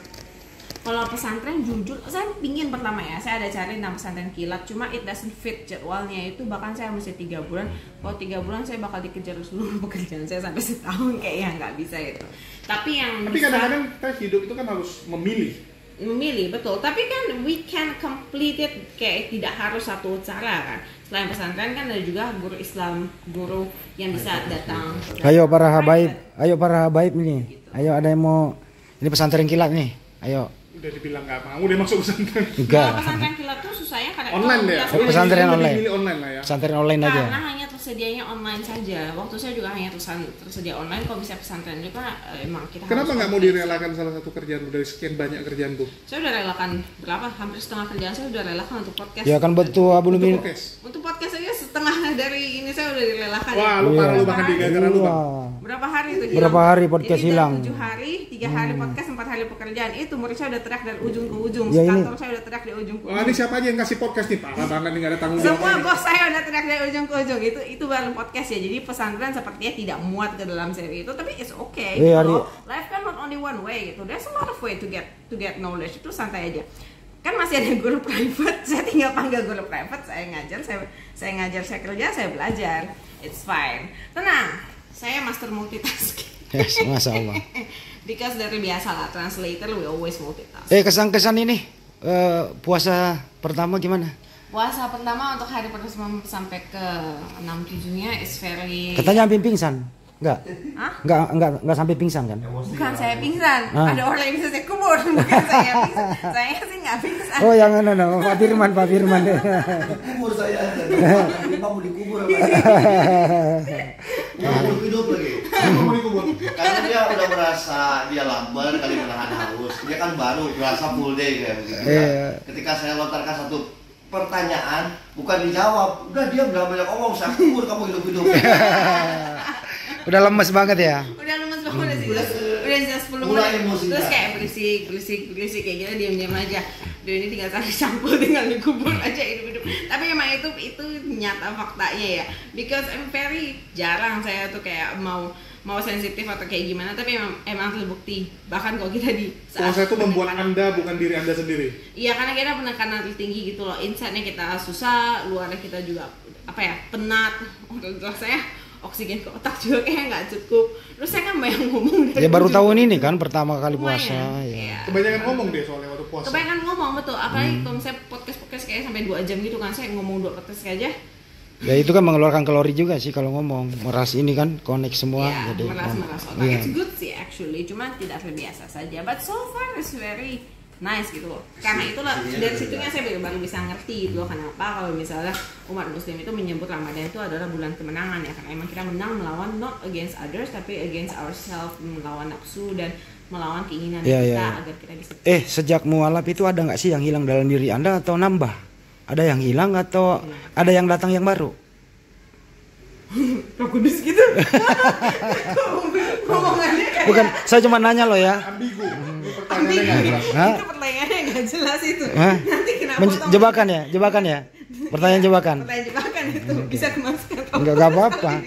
Kalau pesantren jujur, saya pingin pertama ya, saya ada cari tentang pesantren kilat, cuma it doesn't fit jadwalnya itu, bahkan saya mesti 3 bulan. Kalau 3 bulan saya bakal dikejar seluruh pekerjaan saya sampai setahun, kayaknya nggak bisa itu. Tapi kadang-kadang kita hidup itu kan harus memilih, betul. Tapi kan we can complete it, kayak tidak harus satu cara kan. Selain pesantren kan ada juga guru Islam, guru yang bisa datang. Ayo para habaib ini. Ayo ada yang mau ini pesantren kilat nih. Ayo. Udah dibilang nggak mau dia masuk pesantren. Enggak. Pesantren kilat tuh susahnya karena online deh. Pesantren online. Online lah ya. Pesantren online aja. Karena hanya tersedianya online saja. Waktu saya juga hanya tersedia online. Kalau bisa pesantren juga emang kita. Kenapa nggak mau direlakan salah satu kerjaan dari sekian banyak kerjaan Bu? Saya udah relakan berapa? Hampir setengah kerjaan saya udah relakan untuk podcast. Ya kan betul belum ini. Untuk podcast aja setengah dari ini saya udah direlakan. Wah, lu parah lu bahkan gara-gara lu Bang. Berapa hari itu hilang? Berapa hari podcast hilang? 7 hari, 3 hari podcast, 4 hari pekerjaan. Itu murid saya udah teriak dari ujung ke ujung. Ya, Kantor saya udah teriak dari ujung ke ujung. Wah, ini siapa aja yang kasih podcast nih? Parah banget nih, gak ada tanggung jawab. Semua bos saya udah teriak dari ujung ke ujung. Itu baru podcast ya. Jadi pesantren sepertinya tidak muat ke dalam seri itu, tapi it's okay. Life kan not only one way gitu. There's a lot of way to get knowledge. Itu santai aja. Kan masih ada guru private, saya tinggal panggil guru private, saya ngajar, saya kerja, saya belajar. It's fine. Tenang, saya master multitasking. Yes, Masya Allah. Because dari biasa lah, translator we always multitask. Kesan-kesan ini puasa pertama gimana? Puasa pertama untuk hari pertama sampai ke 6-7-nya is very. Katanya hampir pingsan. Enggak. Hah? Enggak sampai pingsan kan? Bukan saya pingsan. Ada orang yang bisa saya kubur, bukan saya pingsan. Saya sih enggak pingsan. Oh, yang Pak Firman. Kubur saya. Mau dikubur apa? Mau hidup lagi. Mau dikubur. Karena dia udah merasa dia lapar kali menahan haus. Dia kan baru berasa full day kayak begitu. Ketika saya lontarkan satu pertanyaan bukan dijawab, udah dia udah banyak ngomong, saya kubur kamu hidup-hidup. Udah lemes banget ya. Udah lemes banget sih. Udah 10 menit. Terus kayak berisik kayak gitu diam-diam aja. Duh ini tinggal cari sampul, tinggal dikubur aja hidup-hidup. Tapi emang itu nyata faktanya ya. Because I'm very jarang saya tuh kayak mau sensitif atau kayak gimana, tapi emang terbukti. Bahkan kalau kita di saat puasa itu membuat Anda bukan diri Anda sendiri. Iya, karena kita penekanan tinggi gitu loh. Inside-nya kita susah, luarnya kita juga penat. Terus saya oksigen ke otak juga kayaknya nggak cukup. Terus saya kan banyak ngomong dari baru tahun ini kan pertama kali puasa ya. Kebanyakan ngomong deh soalnya waktu puasa. Kebanyakan ngomong betul. Apalagi kalau misalnya podcast kayak sampai 2 jam gitu kan, saya ngomong 2 podcast aja. Ya itu kan mengeluarkan kalori juga sih kalau ngomong. Meras ini kan connect semua ya, jadi meras otak. It's good sih actually, cuma tidak terbiasa saja. But so far it's very nice gitu loh. Karena itulah dari situnya saya baru bisa ngerti gitu loh kenapa kalau misalnya umat muslim itu menyebut Ramadan itu adalah bulan kemenangan ya, karena emang kita menang melawan not against others tapi against ourselves, melawan nafsu dan melawan keinginan kita agar kita bisa. Sejak mualaf itu ada nggak sih yang hilang dalam diri Anda atau nambah? Ada yang hilang atau ada yang datang yang baru? Roh Kudus gitu. Ngomongannya kayak Bukan, saya cuma nanya loh ya. Ambigu. Itu pertanyaannya nggak jelas itu. Nanti kenapa? Jebakan ya. Pertanyaan jebakan. Pertanyaan jebakan itu bisa kemasukan. Enggak apa-apa.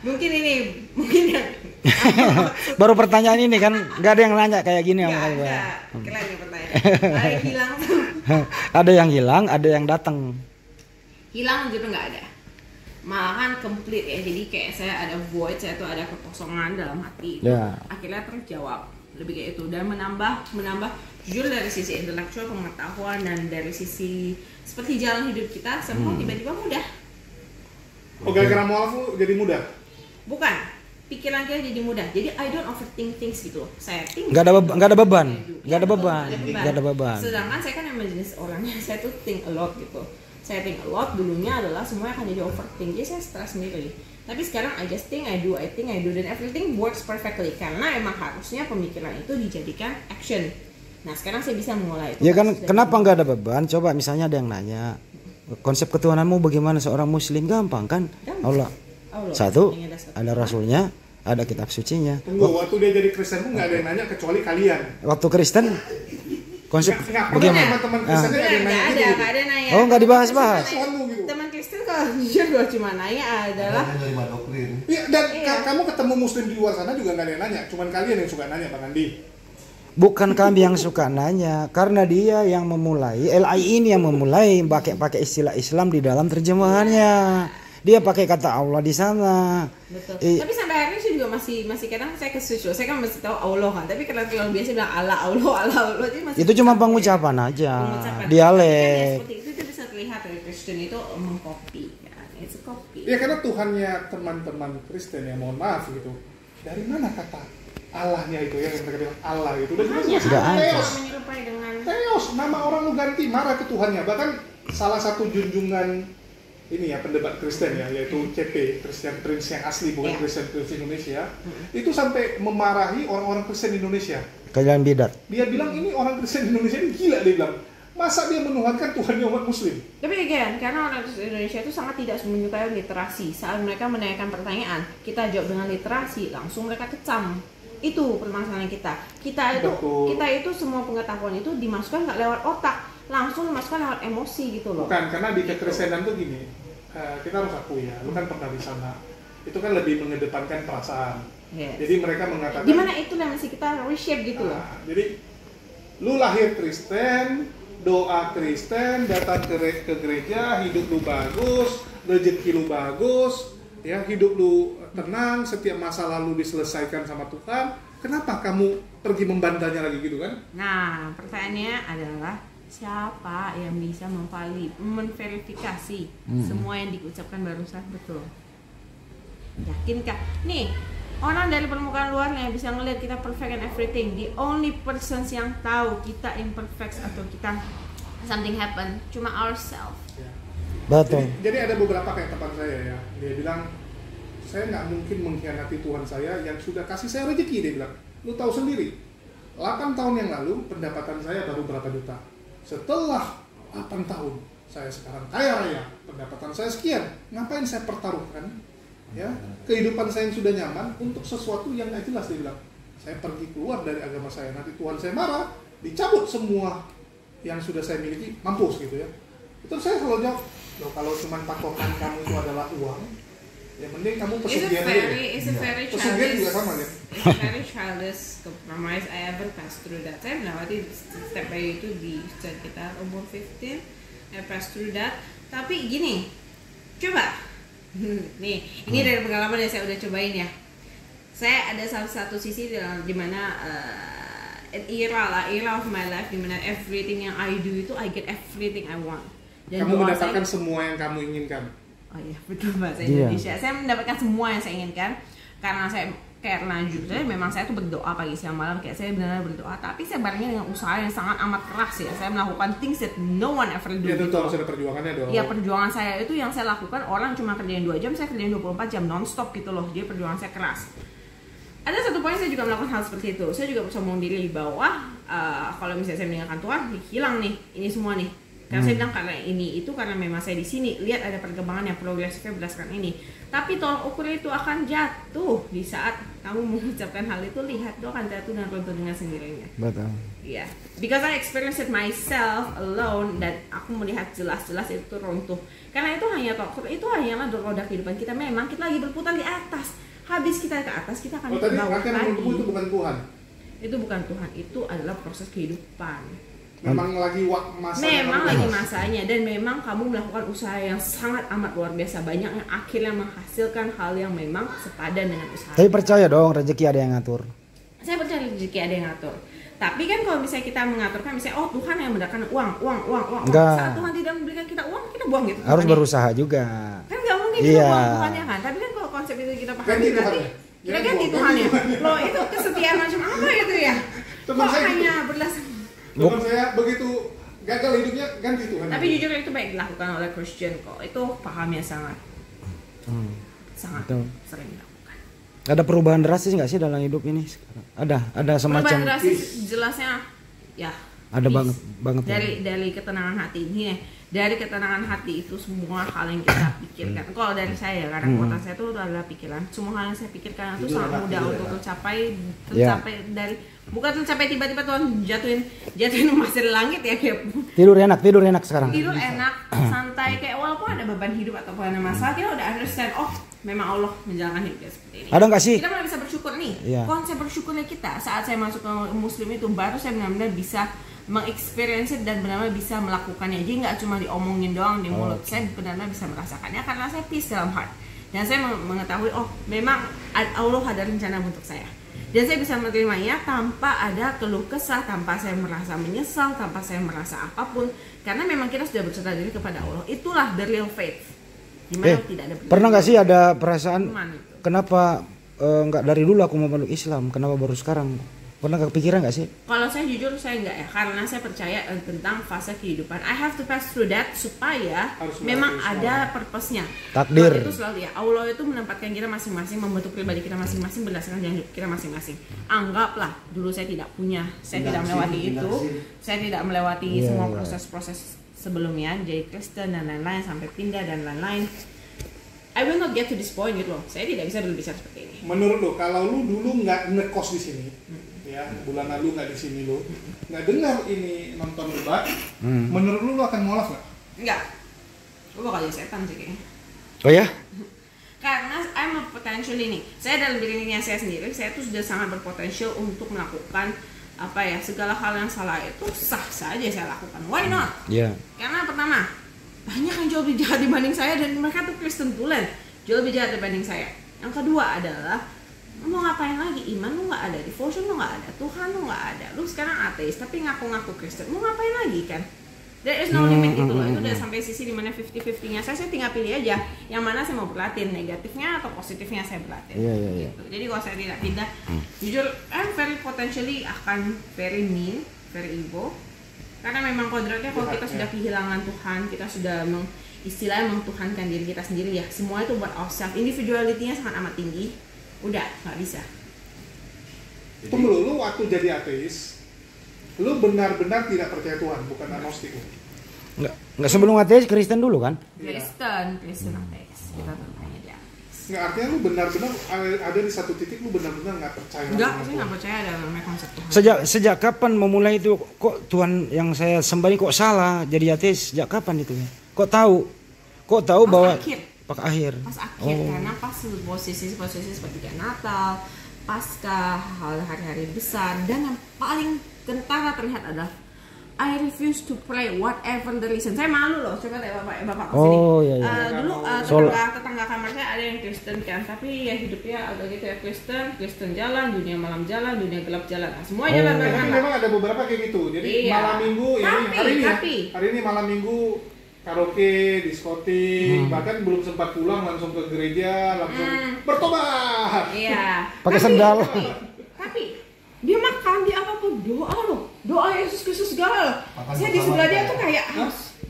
Mungkin yang Baru pertanyaan ini kan nggak ada yang nanya kayak gini sama saya. Keren nih pertanyaan. Ada yang hilang tuh. Ada yang hilang, ada yang datang. Hilang gitu nggak ada. Malahan complete ya. Jadi kayak saya ada void, saya tuh ada kekosongan dalam hati. Akhirnya terjawab. Lebih kayak itu dan menambah jujur dari sisi intelektual, pengetahuan dan dari sisi seperti jalan hidup kita semua tiba-tiba mudah. Oh, gara-gara mualaf jadi mudah? Bukan. Pikiran kita jadi mudah. Jadi I don't overthink things gitu loh. Saya think nggak ada beban. Sedangkan saya kan emang jenis orangnya saya tuh think a lot gitu. Saya think a lot dulunya adalah semuanya akan jadi overthink. Jadi saya stres sendiri. Tapi sekarang I just think I do dan everything works perfectly karena emang harusnya pemikiran itu dijadikan action. Nah, sekarang saya bisa mulai itu. Ya kan kenapa nggak ada beban? Coba misalnya ada yang nanya, konsep ketuhananmu bagaimana seorang muslim? Gampang kan? Allah. Satu, ada rasulnya, ada kitab sucinya. Tunggu, waktu dia jadi Kristen pun nggak ada yang nanya kecuali kalian. Waktu Kristen konsep bagaimana? Teman-teman Kristennya ada yang nanya gitu. Nggak ada nanya. Oh, nggak dibahas-bahas. Teman Kristen kalau jujur cuma nanya adalah. Iya, dan kamu ketemu muslim di luar sana juga nggak ada yang nanya. Cuman kalian yang suka nanya, Bang Andi. Bukan kami yang suka nanya, karena dia yang memulai, LI ini yang memulai pakai istilah Islam di dalam terjemahannya. Dia pakai kata Allah di sana. Betul. Tapi sampai hari ini saya juga masih kadang saya ke-switch. Saya kan masih tahu Allah kan. Tapi kalau biasa bilang Allah. Itu cuma pengucapan aja. Dialek. Seperti itu bisa terlihat dari Kristen itu mengcopy kan. It's a copy. Ya karena Tuhannya teman-teman Kristen ya, mohon maaf gitu. Dari mana kata Allahnya itu ya, yang mereka bilang Allah itu udah jelas menyerupai dengan Theos, nama orang lu ganti, marah ke Tuhannya. Bahkan salah satu junjungan ini ya pendebat Kristen ya, yaitu CP, Christian Prince yang asli, bukan Christian Prince Indonesia, itu sampai memarahi orang-orang Kristen Indonesia. Kalian bidat. Dia bilang ini orang Kristen Indonesia ini gila, dia bilang. Masa dia menuhankan Tuhannya umat Muslim? Tapi again, karena orang Indonesia itu sangat tidak menyukai literasi. Saat mereka menanyakan pertanyaan, kita jawab dengan literasi, langsung mereka kecam. Itu permasalahan kita. Kita itu semua pengetahuan itu dimasukkan nggak lewat otak, langsung dimasukkan lewat emosi gitu loh. Bukan, karena di kekristenan tuh gini, kita harus akui ya, lu kan pernah di sana. Itu kan lebih mengedepankan perasaan. Yes. Jadi mereka mengatakan. Dimana itu yang mesti kita reshape gitu loh. Jadi lu lahir Kristen, doa Kristen, datang ke gereja, hidup lu bagus, rezeki lu bagus, ya hidup lu tenang, setiap masa lalu diselesaikan sama Tuhan. Kenapa kamu pergi membantahnya lagi gitu kan? Nah, pertanyaannya adalah siapa yang bisa memverifikasi semua yang diucapkan barusan betul? Yakinkah? Nih, orang dari permukaan luar yang bisa ngelihat kita perfect and everything. The only persons yang tahu kita imperfect atau kita something happen cuma ourselves. Ya. Betul. Jadi ada beberapa kayak teman saya ya, dia bilang saya nggak mungkin mengkhianati Tuhan saya yang sudah kasih saya rezeki. Dia bilang, lu tahu sendiri, 8 tahun yang lalu pendapatan saya baru berapa juta. Setelah 8 tahun saya sekarang kaya raya, pendapatan saya sekian. Ngapain saya pertaruhkan ya kehidupan saya yang sudah nyaman untuk sesuatu yang nggak jelas? Dia bilang, saya pergi keluar dari agama saya, nanti Tuhan saya marah, dicabut semua yang sudah saya miliki, mampus gitu ya. Itu saya selalu jawab, loh kalau cuma patokan kamu itu adalah uang, ya mending kamu pesugihan aja. It's a very pesugihan juga sama ya. It's a very childish compromise. I ever passed through that. Saya melewati step by itu di sekitar umur 15. I passed through that. Tapi gini, coba nih, ini dari pengalaman yang saya udah cobain ya. Saya ada salah satu sisi di mana era of my life di mana everything yang I do itu I get everything I want. Dan kamu mendapatkan semua yang kamu inginkan. Oh iya, betul bahasa Indonesia. Saya mendapatkan semua yang saya inginkan karena saya karena juga memang saya tuh berdoa pagi siang malam, kayak saya benar-benar berdoa, tapi saya barengnya dengan usaha yang sangat amat keras ya. Saya melakukan things that no one ever do. Ya tentu gitu. harus ada perjuangannya dong. Ya perjuangan saya itu yang saya lakukan, orang cuma kerjain 2 jam, saya kerjain 24 jam non-stop gitu loh. Jadi perjuangan saya keras. Ada satu poin saya juga melakukan hal seperti itu. Saya juga sombong diri bahwa kalau misalnya saya meninggalkan Tuhan, hilang nih ini semua nih. Karena saya bilang karena ini itu karena memang saya di sini lihat ada perkembangan yang progresifnya berdasarkan ini. Tapi tolak ukur itu akan jatuh di saat kamu mengucapkan hal itu, lihat itu akan jatuh dan runtuh dengan sendirinya. Betul. Iya, because I experienced it myself alone, dan aku melihat jelas-jelas itu runtuh. Karena itu hanya tolak ukur, itu hanyalah roda kehidupan kita. Memang kita lagi berputar di atas. Habis kita ke atas, kita akan ke bawah lagi. Itu bukan Tuhan. Itu bukan Tuhan, itu adalah proses kehidupan. Memang lagi masanya. Memang lagi masanya, dan memang kamu melakukan usaha yang sangat amat luar biasa banyak yang akhirnya menghasilkan hal yang memang sepadan dengan usaha. Tapi percaya dong rezeki ada yang ngatur. Saya percaya rezeki ada yang ngatur. Tapi kan kalau misalnya kita mengaturkan, misalnya oh Tuhan yang mendatangkan uang. Enggak. Saat Tuhan tidak memberikan kita uang, kita buang gitu. Harus berusaha juga. Kan nggak mungkin kita Iya. buang Tuhan ya kan. Tapi kan kalau konsep itu kita pahami berarti kita ganti Tuhan ya. Loh itu kesetiaan macam apa itu ya? Teman Kok saya gitu. hanya berdasarkan. Teman saya begitu gagal hidupnya ganti Tuhan. Tapi jujur itu baik dilakukan oleh Christian kok. Itu pahamnya sangat Betul. sering dilakukan. Ada perubahan drastis nggak sih dalam hidup ini sekarang? Ada semacam. Perubahan drastis jelasnya ya. Ada peace. banget ya. Dari ketenangan hati ini ya. Dari ketenangan hati itu semua hal yang kita pikirkan. Kalau dari saya karena kekuatan saya itu adalah pikiran. Semua hal yang saya pikirkan itu sangat mudah untuk tercapai dari bukan tercapai tiba-tiba Tuhan jatuhin emas dari langit ya kayak Tidur enak sekarang. tidur enak, santai, kayak walaupun ada beban hidup ataupun ada masalah, kita udah understand, oh memang Allah menjalankan hidup kita seperti ini. Ada nggak sih? Kita mulai bisa bersyukur nih. Iya. Konsep bersyukurnya kita saat saya masuk ke Muslim itu baru saya benar-benar bisa mengexperience dan benar-benar bisa melakukannya. Jadi nggak cuma diomongin doang di mulut, saya benar-benar bisa merasakannya karena saya peace dalam heart. Dan saya mengetahui, oh memang Allah ada rencana untuk saya. Dan saya bisa menerimanya tanpa ada keluh kesah, tanpa saya merasa menyesal, tanpa saya merasa apapun. Karena memang kita sudah berserah diri kepada Allah. Itulah the real faith. Dimana tidak ada Pernah nggak sih ada perasaan Cuman itu. kenapa nggak dari dulu aku mau meluk Islam, kenapa baru sekarang? Pernah kepikiran nggak sih? Kalau saya jujur saya enggak ya, karena saya percaya tentang fase kehidupan. I have to pass through that supaya Harus memang melewati ada purpose-nya. Takdir. Tuhan itu selalu ya, Allah itu menempatkan kita masing-masing, membentuk pribadi kita masing-masing berdasarkan jalan hidup kita masing-masing. Anggaplah dulu saya tidak punya, saya tidak melewati itu, saya tidak melewati semua proses-proses sebelumnya, jadi Kristen dan lain-lain sampai pindah dan lain-lain. I will not get to this point gitu loh. Saya tidak bisa berbicara seperti ini. Menurut lo, kalau lu dulu nggak ngekos di sini, ya bulan lalu nggak di sini lo, nggak dengar ini nonton debat, menurut lu akan molas nggak? Enggak. Gue bakal jadi setan sih kayaknya. Oh ya? Karena I'm a potential ini. Saya dalam dirinya saya sendiri, saya tuh sudah sangat berpotensial untuk melakukan apa ya, segala hal yang salah itu sah saja saya lakukan. Why not? Iya. Karena pertama, banyak yang jauh lebih jahat dibanding saya dan mereka tuh Kristen tulen, jauh lebih jahat dibanding saya. Yang kedua adalah mau ngapain lagi, iman lu nggak ada, devotion lu nggak ada, Tuhan lu nggak ada, lu sekarang ateis tapi ngaku-ngaku Kristen, mau ngapain lagi kan? There is no limit gitu loh. Itu udah sampai sisi dimana 50-50-nya. Saya tinggal pilih aja yang mana saya mau berlatih, negatifnya atau positifnya saya berlatih. Iya. Gitu. Jadi kalau saya tidak pindah, jujur I'm very potentially akan very mean, very evil. Karena memang kodratnya kalau kita sudah kehilangan Tuhan, kita sudah istilahnya mengtuhankan diri kita sendiri ya. Semua itu buat ourselves. Individuality-nya sangat amat tinggi. Udah, nggak bisa. Tunggu lu waktu jadi ateis, lu benar-benar tidak percaya Tuhan, bukan agnostik. Nggak sebelum ateis Kristen dulu kan? Kristen ateis. Kita bertanya dia. Nggak, artinya lu benar-benar ada di satu titik lu benar-benar nggak percaya. Enggak, sama saya Tuhan. nggak percaya dalam konsep Tuhan. Sejak kapan memulai itu? Kok Tuhan yang saya sembah ini kok salah jadi ateis? Sejak kapan itu ya? Kok tahu Pas bahwa akhir. pas akhir? Pas akhir karena pas posisi seperti kayak Natal, pasca hal hari-hari besar, dan yang paling kentara terlihat adalah I refuse to pray whatever the reason. Saya malu loh, coba tanya bapak kesini. Oh, iya. Dulu tetangga kamar saya ada yang Kristen kan, tapi ya hidupnya agak gitu ya, Kristen jalan, dunia malam jalan, dunia gelap jalan, nah, semua jalan Tapi bareng. memang ada beberapa kayak gitu. Jadi Iya. malam minggu, Tapi- hari ini malam minggu karaoke, diskotik, bahkan belum sempat pulang langsung ke gereja, langsung bertobat. Iya. Pakai sendal. Tapi dia makan, dia apapun doa loh, doa Yesus Kristus segala loh. Makan Saya di bersama sebelah dia kita tuh ya. kayak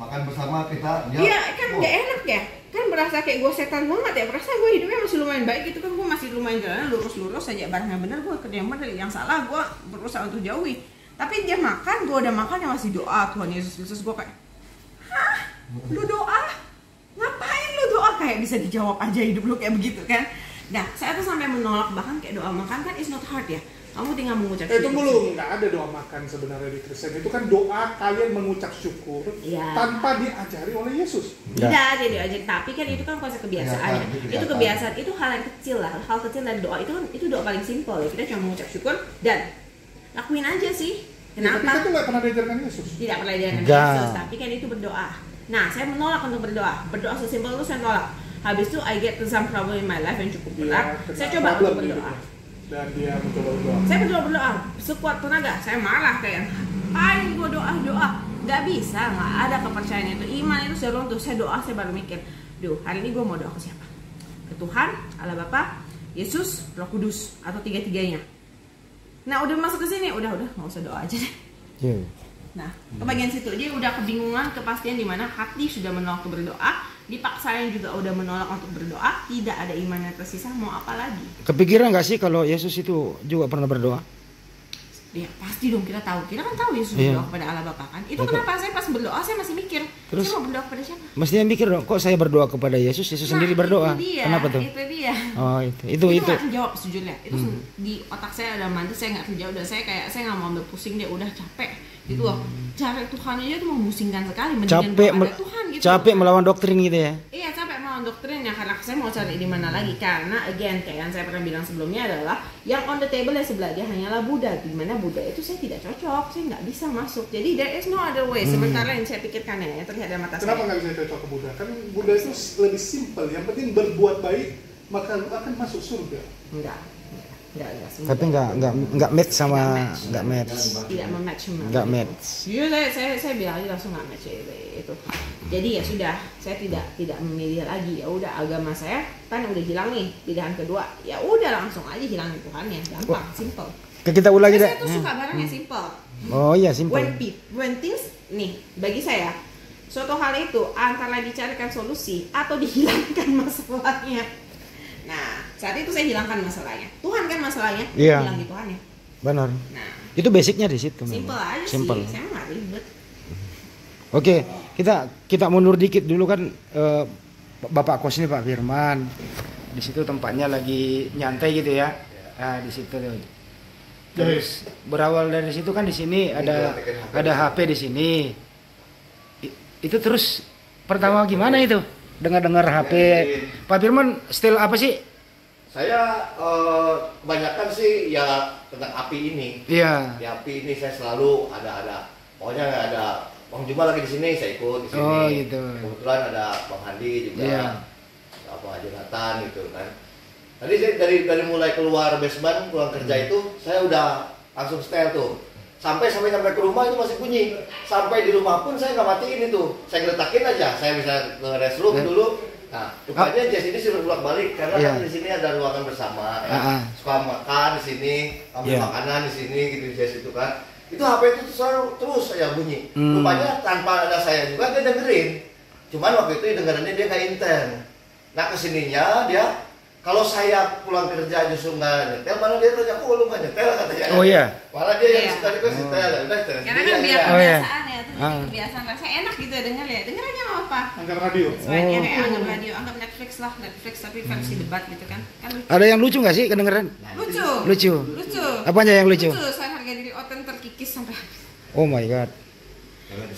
Makan bersama kita. Iya kan nggak enak ya, kan berasa kayak gue setan banget ya. Berasa gue hidupnya masih lumayan baik gitu kan, gue masih lumayan jalan lurus-lurus aja, barang yang benar gue kerja yang benar, yang salah gue berusaha untuk jauhi. Tapi dia makan, gue udah makan yang masih doa Tuhan Yesus Kristus, gue kayak, hah, lu doa? Ngapain lu doa? Kayak bisa dijawab aja hidup lu kayak begitu kan? Nah, saya tuh sampai menolak, bahkan kayak doa makan kan is not hard ya. Kamu tinggal mengucap Itu belum, nggak ada doa makan sebenarnya di Kristen. Itu kan doa kalian mengucap syukur tanpa diajari oleh Yesus. Tidak ada diajari, tapi kan itu kan konsep kebiasaan. Itu kebiasaan, itu hal yang kecil lah, hal kecil dari doa itu kan itu doa paling simpel ya. Kita cuma mengucap syukur dan lakuin aja sih. Kenapa? Tapi itu nggak pernah diajarkan Yesus. Tidak pernah diajarkan Yesus, tapi kan itu berdoa. Nah, saya menolak untuk berdoa. Berdoa sesimpel itu saya tolak. Habis itu I get to some problem in my life yang cukup berat. Saya coba untuk berdoa. Dan dia mencoba berdoa. Saya berdoa sekuat tenaga. Saya marah kayak, ayo gue doa. Gak bisa, nggak ada kepercayaan itu. Iman itu saya runtuh. Saya doa, saya baru mikir, duh hari ini gue mau doa ke siapa? Ke Tuhan, Allah Bapa, Yesus, Roh Kudus, atau tiga-tiganya. Nah udah masuk ke sini, udah nggak usah doa aja deh. Nah ke bagian situ dia udah kebingungan, kepastian di mana hati sudah menolak untuk berdoa, dipaksain juga udah menolak untuk berdoa, tidak ada iman yang tersisa, mau apa lagi? Kepikiran nggak sih kalau Yesus itu juga pernah berdoa? Ya pasti dong, kita tahu, kita kan tahu Yesus berdoa kepada Allah Bapa kan. Itu kenapa saya pas berdoa saya masih mikir, terus saya mau berdoa kepada siapa? Mestinya mikir dong, kok saya berdoa kepada Yesus, Yesus sendiri berdoa. Itu dia, kenapa tuh? Itu dia. Oh itu. Nggak terjawab sejujurnya. Itu di otak saya ada mantu, saya nggak terjawab dan saya nggak mau ambil pusing dia, udah capek gitu loh. Cari Tuhan aja tuh memusingkan sekali, capek melawan doktrin gitu ya. Iya, capek melawan doktrinnya karena saya mau cari di mana lagi, karena again kayak yang saya pernah bilang sebelumnya adalah yang on the table yang sebelah dia hanyalah Buddha, di mana Buddha itu saya tidak cocok, saya nggak bisa masuk. Jadi there is no other way. Sementara yang saya pikirkan ya terlihat dari mata saya. Kenapa nggak bisa cocok ke Buddha? Kan Buddha itu lebih simpel, yang penting berbuat baik maka lu akan masuk surga. Enggak. Tapi nggak match sama nggak match. Tidak mematch. Nggak match. Jujur saya bilang aja langsung nggak match itu. Jadi ya sudah, saya tidak memilih lagi. Ya udah, agama saya kan udah hilang nih, pilihan kedua. Ya udah langsung aja hilangin Tuhannya, gampang, simple. Kita ulangi deh. Saya tuh suka barang yang simple. Oh iya simple. When things nih bagi saya suatu hal itu antara dicarikan solusi atau dihilangkan masalahnya. Nah, saat itu saya hilangkan masalahnya. Tuhan kan masalahnya, hilang di Tuhan ya. Benar. Nah, itu basicnya di situ. Simple aja simple. sih, saya nggak ribet. Oke, kita mundur dikit dulu kan, Bapak Kos ini Pak Firman. Di situ tempatnya lagi nyantai gitu ya. Nah, di situ tuh. Terus berawal dari situ kan di sini ada HP di sini. Itu terus pertama gimana itu? Dengar HP Pak Firman style apa sih? Saya kebanyakan sih ya tentang api ini. Iya. Di api ini saya selalu ada pokoknya nggak ada Bang Juma lagi di sini, saya ikut di sini. Oh gitu. Kebetulan ada Bang Handi juga. Iya. Bang Jonathan gitu kan. Tadi saya dari mulai keluar basement, pulang kerja itu saya udah langsung setel tuh. Sampai ke rumah itu masih bunyi. Sampai di rumah pun saya nggak matiin itu. Saya geletakin aja. Saya bisa ke restroom dulu. Nah, rupanya Jess ini suruh bolak balik karena kan di sini ada ruangan bersama. Ya. Suka makan di sini, ambil makanan di sini gitu Jess itu kan. Itu HP itu selalu terus saya bunyi. Rupanya tanpa ada saya juga dia dengerin. Cuman waktu itu dengerinnya dia nggak intern. Nah kesininya dia kalau saya pulang kerja justru nggak nyetel, malah dia tanya, kok lu nggak nyetel katanya. Oh iya. Malah dia yang tadi kok setel, udah setel. Karena kan biar kebiasaan ya, itu jadi kebiasaan rasanya enak gitu ya denger ya. Denger aja nggak apa. Angkat radio. Selain kayak anggap radio, anggap Netflix tapi versi debat gitu kan. Kan lucu. Ada yang lucu nggak sih kedengeran? Lucu. Apanya yang lucu? Saya harga diri Oten terkikis sampai habis. Oh my god.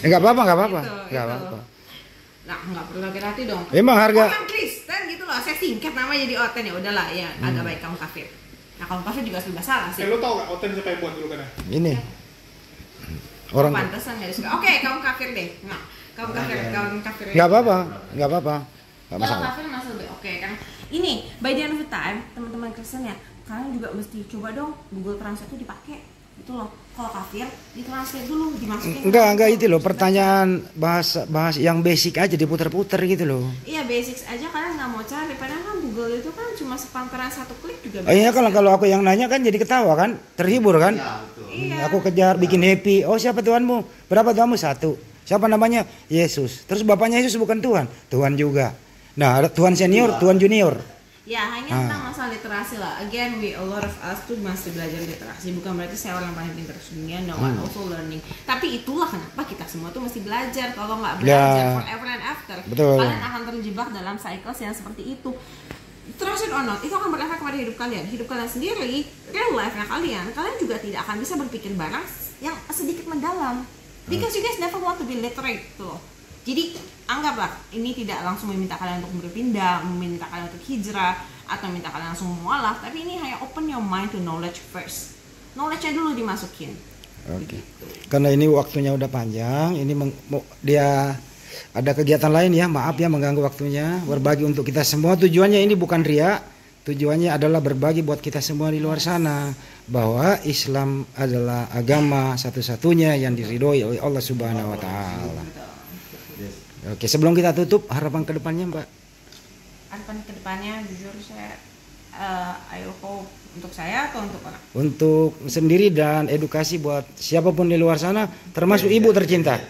Nggak apa-apa. Nah, nggak perlu hati-hati dong. Emang harga Orang Kristen gitu loh, saya singkat namanya jadi Oten ya udahlah ya, agak baik kaum kafir. Nah, kaum kafir juga serba salah sih. Lo tau gak Oten siapa yang buat dulu kan? ini orang pantesan nggak disuka. Oke, kaum kafir deh. Nah, kaum kafir. nggak apa-apa, nggak Kaum masalah. kafir masih lebih oke kan. Ini by the end of the time, teman-teman Kristen ya, kalian juga mesti coba dong Google Translate itu dipakai. Itu loh. Kalau kafir ditranslate dulu, dimasukin. Enggak itu loh, pertanyaan bahas yang basic aja diputar-putar gitu loh. Iya, basics aja kalian nggak mau cari, padahal kan Google itu kan cuma sepantaran satu klik juga bisa. Oh iya, kalau aku yang nanya kan jadi ketawa kan, terhibur kan. Ya, betul. Iya. Aku kejar bikin happy. Oh, siapa Tuhanmu? Berapa Tuhanmu? 1. Siapa namanya? Yesus. Terus bapaknya Yesus bukan Tuhan, Tuhan juga. Nah, ada Tuhan senior, Tuhan junior. Ya, hanya tentang masalah literasi lah. Again, a lot of us tuh masih belajar literasi. Bukan berarti saya orang paling pintar dunia. No, I'm also learning. Tapi itulah kenapa kita semua tuh mesti belajar. Kalau nggak belajar forever and after, betul. Kalian akan terjebak dalam cycles yang seperti itu. Trust it or not, itu akan berefek pada hidup kalian. Hidup kalian sendiri, real life-nya kalian juga tidak akan bisa berpikir barang yang sedikit mendalam. Because you guys never want to be literate tuh. Jadi anggaplah ini tidak langsung meminta kalian untuk berpindah, meminta kalian untuk hijrah, atau minta kalian langsung mualaf, tapi ini hanya open your mind to knowledge first. Knowledge-nya dulu dimasukin. Oke. Karena ini waktunya udah panjang, ini dia ada kegiatan lain ya, maaf ya mengganggu waktunya. Berbagi untuk kita semua, tujuannya ini bukan ria, tujuannya adalah berbagi buat kita semua di luar sana, bahwa Islam adalah agama satu-satunya yang diridhoi oleh Allah Subhanahu wa taala. Oke, sebelum kita tutup, harapan kedepannya Mbak? Harapan kedepannya jujur saya I hope untuk saya atau untuk orang? Untuk sendiri dan edukasi buat siapapun di luar sana, termasuk ibu tercinta.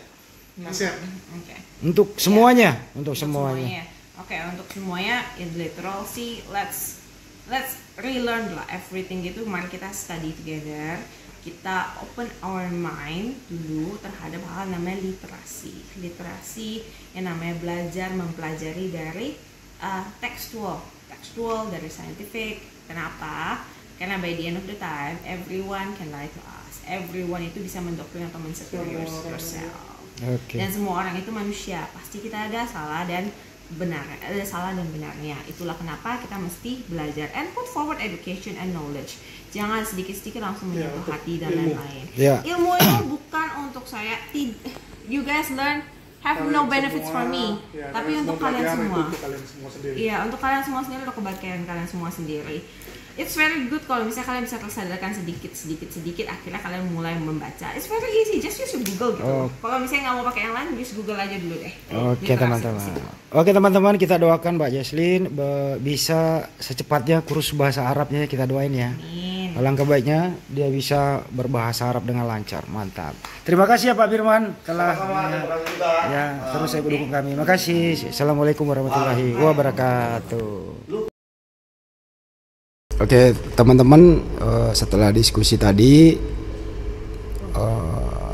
Nasihat. Okay. Untuk semuanya, untuk semuanya. Oke, untuk semuanya in literacy, let's relearn lah everything gitu. Mari kita study together. Kita open our mind dulu terhadap hal namanya literasi. Literasi yang namanya belajar mempelajari dari textual dari scientific. Kenapa? Karena by the end of the time everyone can lie to us. Everyone itu bisa mendoktrin atau mensecure yourself. Okay. Dan semua orang itu manusia. Pasti kita ada salah dan benar, ada salah dan benarnya. Itulah kenapa kita mesti belajar and put forward education and knowledge. Jangan sedikit-sedikit langsung menyentuh hati dan lain-lain. Ilmu itu bukan untuk saya. You guys learn have no benefits for me, tapi untuk kalian semua. Iya, untuk kalian semua sendiri, untuk kebaikan kalian semua sendiri. It's very good kalau misalnya kalian bisa tersadarkan sedikit, akhirnya kalian mulai membaca. It's very easy, just use Google gitu. Kalau misalnya nggak mau pakai yang lain, use Google aja dulu deh. Oke teman-teman. Oke teman-teman, kita doakan Mbak Jesslyn bisa secepatnya kursus bahasa Arabnya, kita doain ya. Amin. Alangkah baiknya dia bisa berbahasa Arab dengan lancar, mantap. Terima kasih ya Pak Firman telah terus saya dukung kami. Makasih. Assalamualaikum warahmatullahi wabarakatuh. Oke teman-teman, setelah diskusi tadi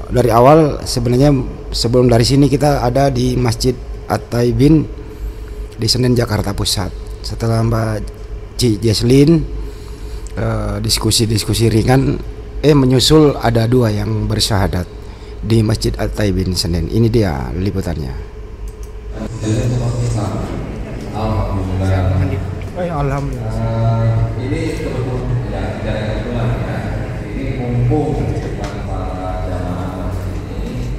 dari awal sebenarnya sebelum dari sini kita ada di Masjid At-Taibin di Senen Jakarta Pusat. Setelah Mbak Jesslyn diskusi ringan, menyusul ada 2 yang bersyahadat di Masjid At-Taibin Senen. Ini dia liputannya. Alhamdulillah. Ini kebetulan ya, tidak kebetulan ya. Ini mumpung depan para jamaah ini.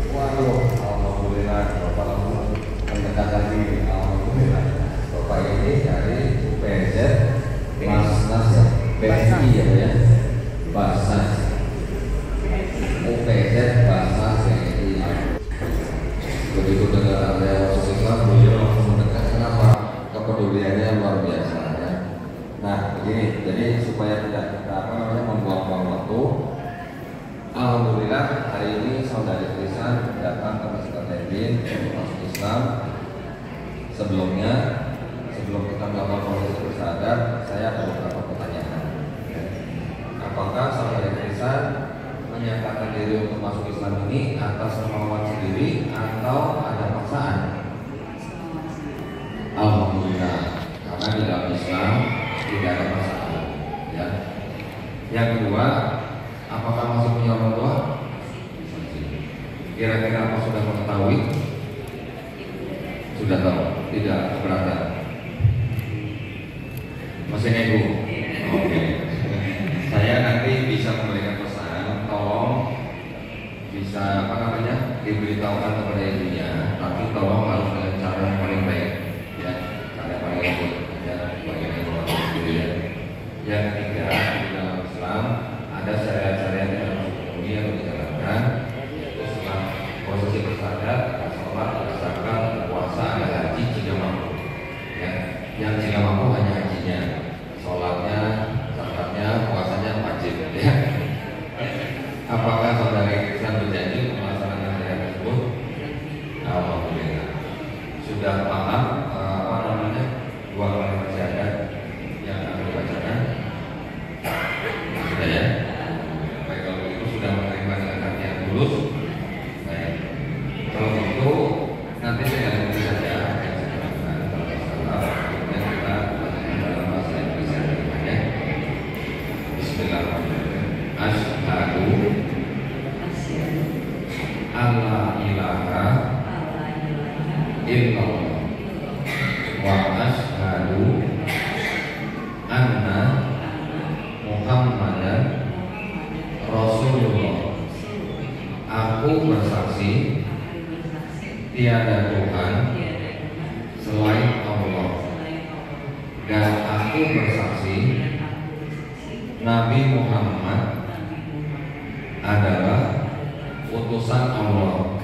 Waduh, alhamdulillah, Bapak langsung pendekatan diri. Alhamdulillah, Bapak ini dari UPZ Basnas ya, BSI ya, Basnas. UPZ Basnas BSI. Begitu dengar ada Islam, beliau langsung mendekat. Kenapa? Kepeduliannya luar biasa ya. Nah begini, jadi supaya tidak kita membuang-buang waktu, alhamdulillah hari ini saudari Krisan datang ke Masjid At-Taibin untuk masuk Islam. Sebelum kita melakukan proses bersyahadat, saya ada beberapa pertanyaan. Apakah saudari Krisan menyatakan diri untuk masuk Islam ini atas kemauan sendiri atau ada paksaan? Alhamdulillah, karena di dalam Islam tidak ada masalah. Ya. Yang kedua, apakah masuknya orang tua? Kira-kira apa sudah mengetahui? Sudah tahu? Tidak keberatan? Masih nego? Oke. Saya nanti bisa memberikan pesan, tolong bisa diberitahukan kepada ibunya, tapi tolong harus dengan cara yang paling baik. Yang ketiga, di dalam Islam malam dua kalimat syahadat yang akan dibacakan. Sudah ya? Baik, kalau begitu sudah menerima dengan hati yang tulus. Baik, kalau begitu nanti saya akan saja kemudian kita bacakan dalam bahasa Indonesia ya. Bismillahirrahmanirrahim. Asyhadu alla ilaha illallah wa asyhadu anna Muhammadan Rasulullah. Aku bersaksi tiada Tuhan selain Allah, dan aku bersaksi Nabi Muhammad adalah utusan Allah.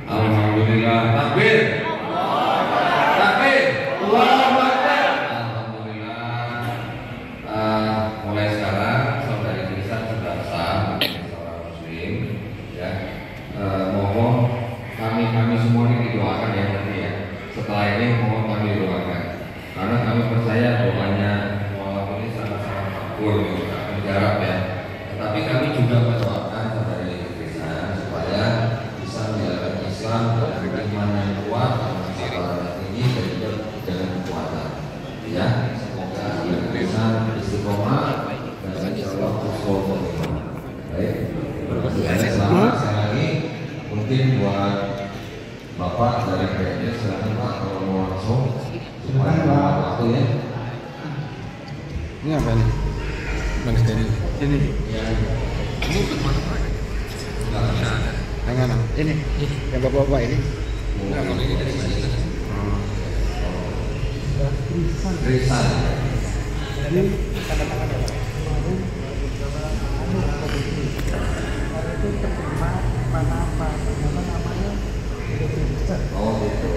Alhamdulillah. Takbir. Takbir. Allahu Akbar. Alhamdulillah. Mulai sekarang saudari Tristan sudah sah seorang muslim ya. Mohon kami semua ini didoakan ya nanti ya. Setelah ini mohon kami doakan, karena kami percaya doanya walaupun ini sangat-sangat makbul, menjarab ya. Tetapi kami juga mendoakan saudari Tristan supaya bisa menjalankan Islam dengan iman yang kuat, kesabaran tinggi, dan juga dengan kekuatan. Ya, semoga saudari Tristan istiqomah dan insyaallah usul khotimah. Baik, terima kasih. Selamat sekali lagi. Mungkin buat Bapak dari PNJ silakan Pak kalau mau langsung supaya waktu ya. Ini apa nih? Bang Steny. Ini. Ya. Ini kemana Pak? Jangan, ini yang bapak-bapak ini. Enggak, kalau ini dari sini. Risan. Ini tanda tangan ya Pak. Itu terima mana apa namanya? Oh gitu.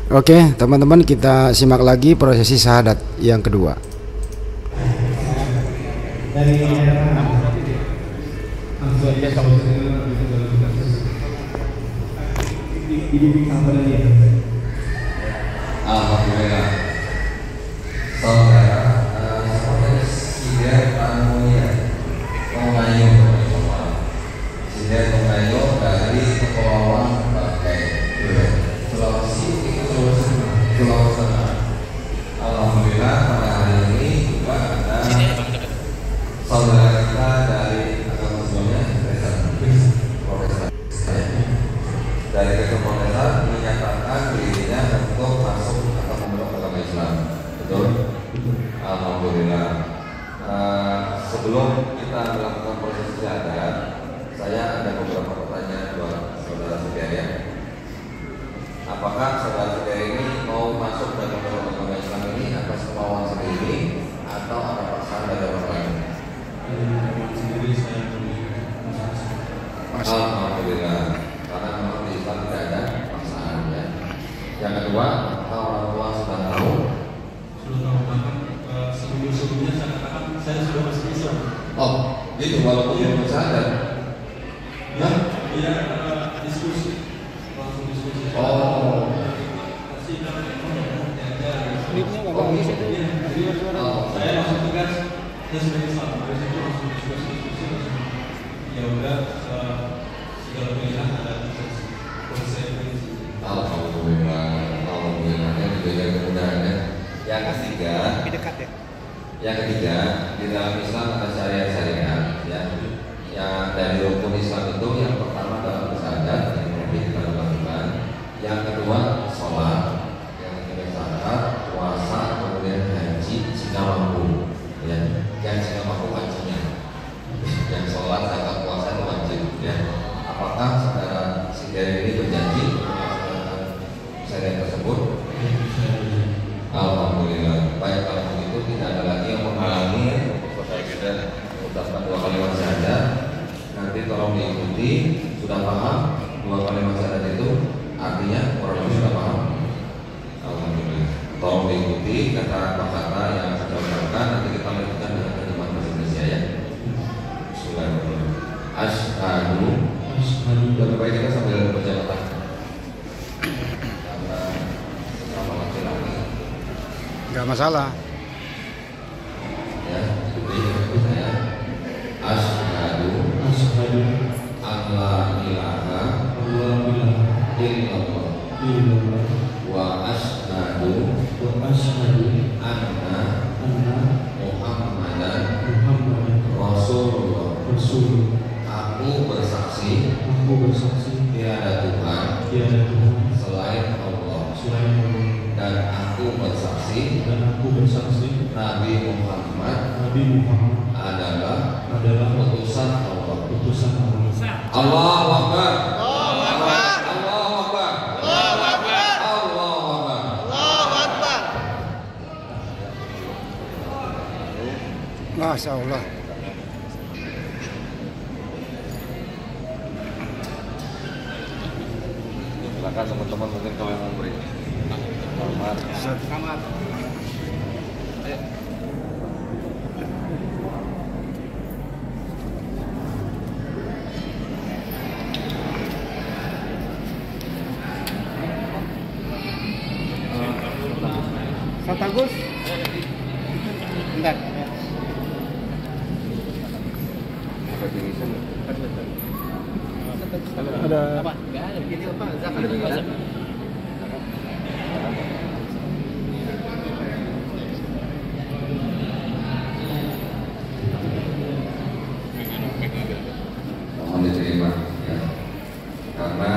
Oke, teman-teman, kita simak lagi prosesi syahadat yang kedua. Dari Alhamdulillah. Saudara, seperti Sider Tamuya Tongayo, Sider Tongayo dari Kepulauan Bangkai, Sulawesi Tengah. Alhamdulillah pada hari ini juga ada saudara kita dari agama sebelumnya, Profesor dari Kekeponesan menyatakan dirinya untuk masuk atau memeluk agama Islam. Betul? Alhamdulillah. Sebelum kita melakukan proses syahadat, saya ada beberapa pertanyaan buat saudara sekalian. Apakah saudara sekalian ini mau masuk dan memeluk agama Islam ini atas kemauan sendiri atau ada paksaan dari orang lain? sendiri saya Alhamdulillah. Karena memang di Islam tidak ada paksaan ya. Yang kedua, apakah orang tua sudah tahu? sudah tahu, bahkan sebelumnya saya katakan saya sudah masuk Islam. Oh, gitu walaupun belum sadar. Ya, dia diskusi, langsung diskusi. Oh. Pasti kan Oh, saya langsung tegas, saya sudah Islam. Habis itu langsung diskusi, ya udah segala pilihan ada konsekuensi. Alhamdulillah, alhamdulillah ya diberikan kemudahan ya. Yang ketiga, Lebih dekat ya. yang ketiga di dalam Islam ada syariat-syariat ya. Yang dari rukun Islam itu yang pertama adalah bersyahadat yang perlu kita lakukan. Yang kedua sholat, yang ketiga zakat, puasa, kemudian haji jika mampu ya. Yang jika mampu wajibnya. Yang sholat, zakat, puasa itu wajib ya. Apakah saudara Sider ini berjanji melaksanakan syariat tersebut? Alhamdulillah. Baik, kalau begitu tidak ada lagi yang menghalangi untuk saudara kita mengucapkan dua kalimat syahadat. Nanti tolong diikuti. Sudah paham dua kalimat syahadat itu artinya? Orang itu sudah paham. Alhamdulillah. Tolong diikuti kata-kata yang saya ucapkan. Nanti kita lanjutkan dengan terjemahan bahasa Indonesia ya. Bismillahirrahmanirrahim. Asyhadu lebih baik kita sambil berjalan. Karena sama laki-laki. Nggak masalah. Ya, jadi saya asyhadu an la ilaha illallah wa asyhadu anna Muhammadan Rasulullah. Aku bersaksi tiada Tuhan selain Allah. Dan aku bersaksi Nabi Muhammad adalah utusan Allah. Allahu Akbar. Allahu Akbar. Allahu Akbar. Allahu Akbar. Allahu Akbar. Allahu Akbar. Masya Allah. Silakan teman-teman, mungkin kalau yang mau beri kamar. Ayo. Satagus. Bentar. Ada apa? Enggak ada begini Pak. Zakat ada juga. Mohon diterima ya. Karena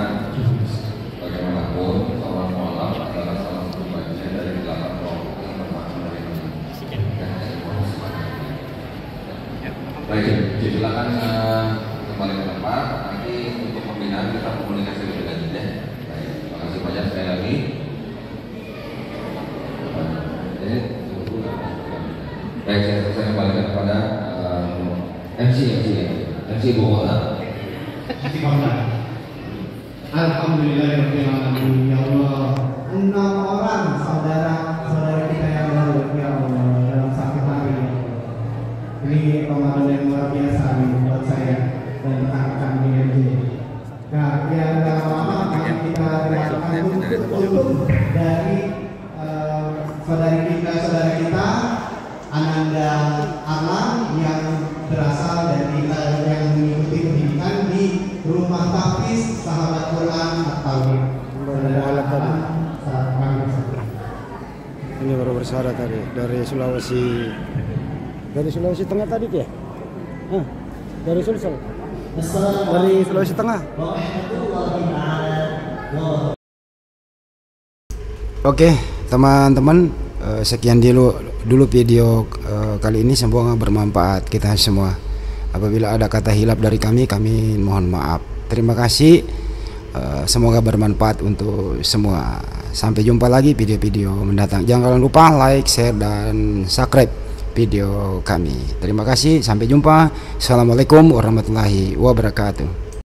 bagaimanapun seorang mualaf adalah salah satu bagian dari 8 kelompok yang termasuk dari baik, silakan kembali ke tempat. Nanti untuk pembinaan kita komunikasi lebih lanjut ya. Baik, terima kasih banyak sekali lagi. Baik, saya kembalikan kepada MC Bogota. Alhamdulillahirabbil alamin. Ya Allah, 6 orang saudara kita yang baru ya Allah dalam satu hari. Ini Ramadan yang luar biasa buat saya dan rekan-rekan BMJ. Nah, yang dalam lama kita doakan untuk dari saudara kita Ananda Alam yang berasal dari yang mengikuti pendidikan di Rumah Tahfiz Sahabat Quran At-Tauhid. Ini baru bersahadat tadi dari Sulawesi Tengah tadi ya? Dari Sulsel. Dari Sulawesi Tengah. Oke, teman-teman, sekian dulu video kali ini, semoga bermanfaat kita semua. Apabila ada kata hilap dari kami mohon maaf. Terima kasih. Semoga bermanfaat untuk semua. Sampai jumpa lagi video-video mendatang. Jangan lupa like, share, dan subscribe video kami. Terima kasih. Sampai jumpa. Assalamualaikum warahmatullahi wabarakatuh.